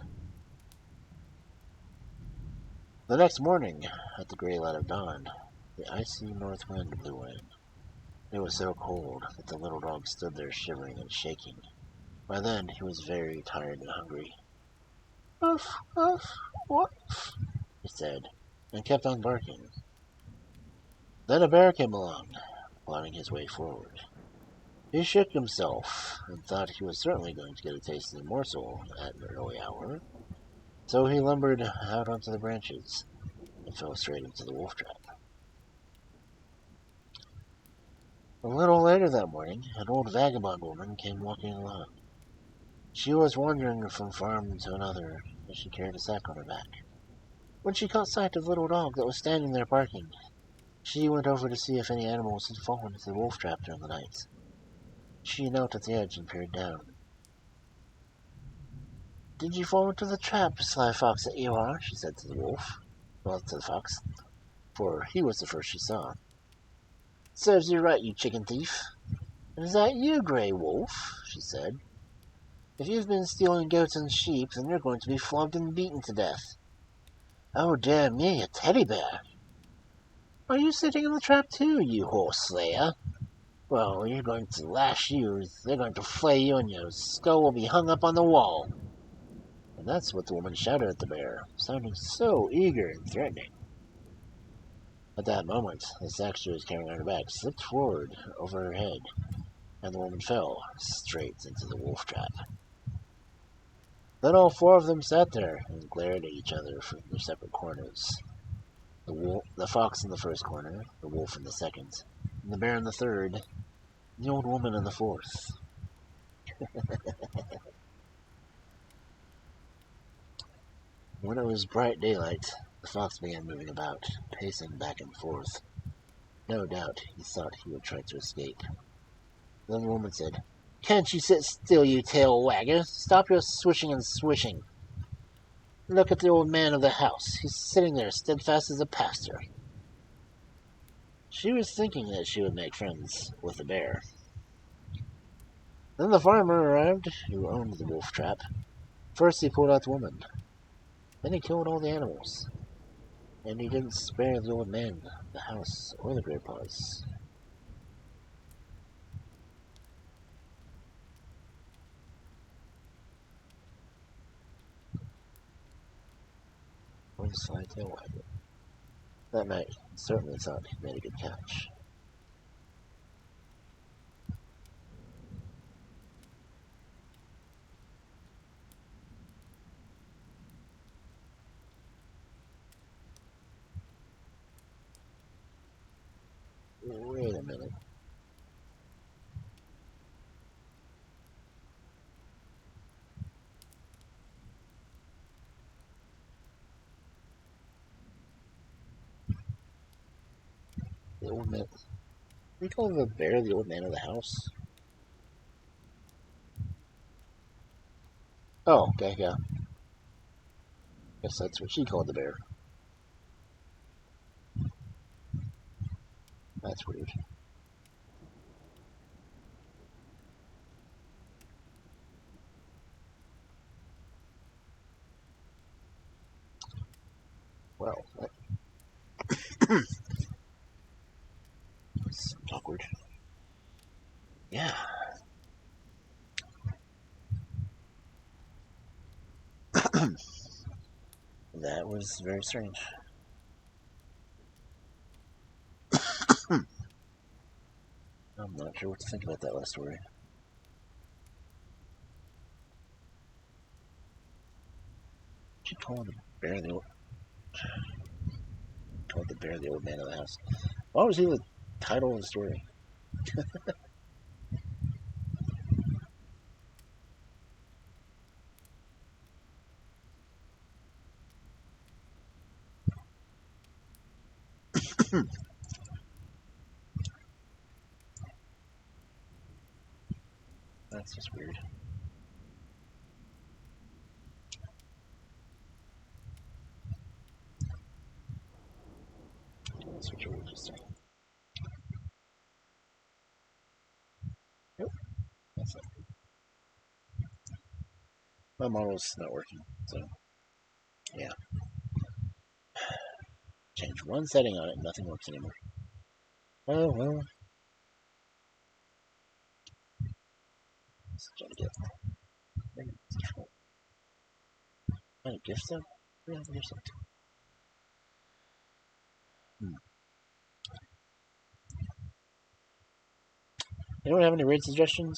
The next morning, at the gray light of dawn, the icy north wind blew in. It was so cold that the little dog stood there shivering and shaking. By then, he was very tired and hungry. "Woof, woof, woof," he said, and kept on barking. Then a bear came along, plodding his way forward. He shook himself and thought he was certainly going to get a tasty morsel at an early hour, so he lumbered out onto the branches and fell straight into the wolf trap. A little later that morning, an old vagabond woman came walking along. She was wandering from farm to another as she carried a sack on her back. When she caught sight of the little dog that was standing there barking, she went over to see if any animals had fallen into the wolf trap during the night. She knelt at the edge and peered down. "Did you fall into the trap, sly fox that you are?" she said to the wolf. Well, to the fox, for he was the first she saw. "Serves you right, you chicken thief." "And is that you, Grey Wolf?" she said. "If you've been stealing goats and sheep, then you're going to be flogged and beaten to death." "Oh, dear me, a teddy bear!" "Are you sitting in the trap too, you horse slayer? Well, you're going to lash you, they're going to flay you, and your skull will be hung up on the wall." And that's what the woman shouted at the bear, sounding so eager and threatening. At that moment, the sack she was carrying on her back slipped forward over her head, and the woman fell straight into the wolf trap. Then all four of them sat there and glared at each other from their separate corners. The fox in the first corner, the wolf in the second, and the bear in the third, and the old woman in the fourth. When it was bright daylight, the fox began moving about, pacing back and forth. No doubt he thought he would try to escape. Then the woman said, "Can't you sit still, you tail wagger? Stop your swishing and swishing. Look at the old man of the house. He's sitting there steadfast as a pastor." She was thinking that she would make friends with the bear. Then the farmer arrived, who owned the wolf trap. First he pulled out the woman. Then he killed all the animals. And he didn't spare the old man, the house, or the Grey Paws. Or the sly tail wagger. That night, he certainly thought he made a good catch. The old man. We call the bear the old man of the house. Oh, okay, yeah. Guess that's what she called the bear. That's weird. Well, that's awkward. Yeah. That was very strange. I'm not sure what to think about that last story. She called the bear the old man of the house. Why was he the title of the story? That's just weird. Switch over just a second. Nope, that's not good. My model's not working, so yeah. Change one setting on it, and nothing works anymore. Oh well. Let's try to get a gift set. Yeah, gift set. Anyone have any raid suggestions?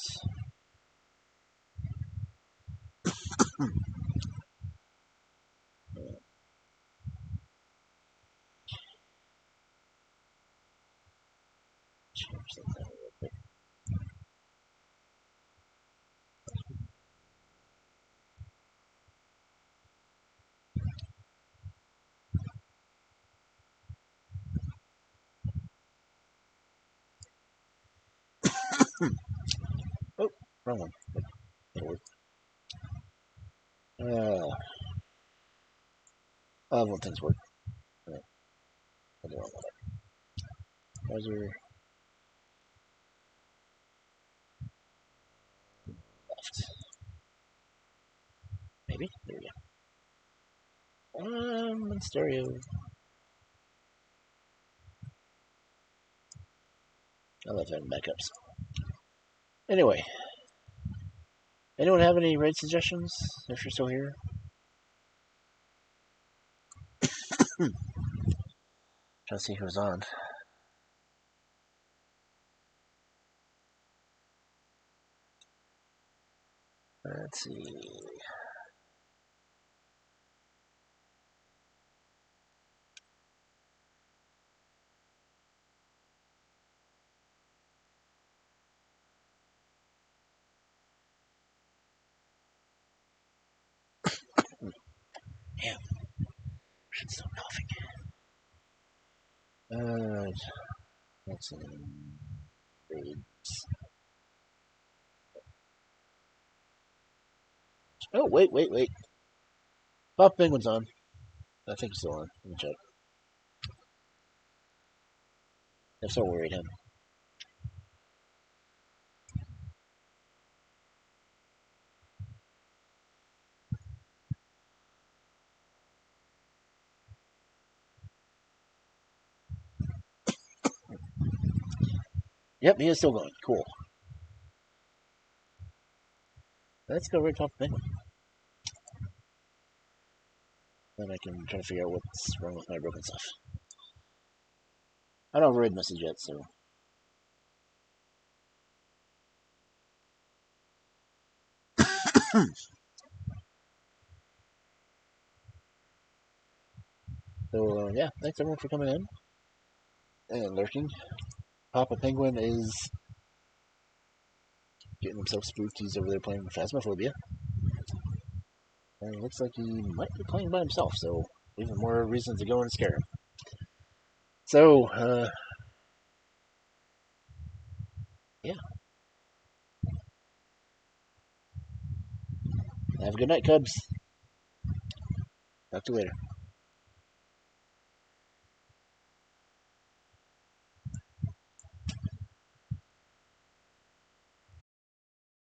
Change that down a little bit. Oh, wrong one. That'll work. Well, things work. Right. I'll do all that. Browser left. Maybe? There we go. In stereo. I love having backups. Anyway, anyone have any raid suggestions if you're still here? Trying to see who's on. Let's see. Damn. Should stop coughing. Let's see. Raids. Oh, wait. Pop Penguin's on. I think he's still on. Let me check. If so, we'll raid him. Yep, he is still going. Cool. Let's go raid Pop Penguin. Then I can try to figure out what's wrong with my broken stuff. I don't have a raid message yet, so. So, yeah, thanks everyone for coming in and lurking. Papa Penguin is getting himself spooked. He's over there playing Phasmophobia. And it looks like he might be playing by himself, so even more reason to go and scare him. So, Yeah. Have a good night, Cubs. Talk to you later.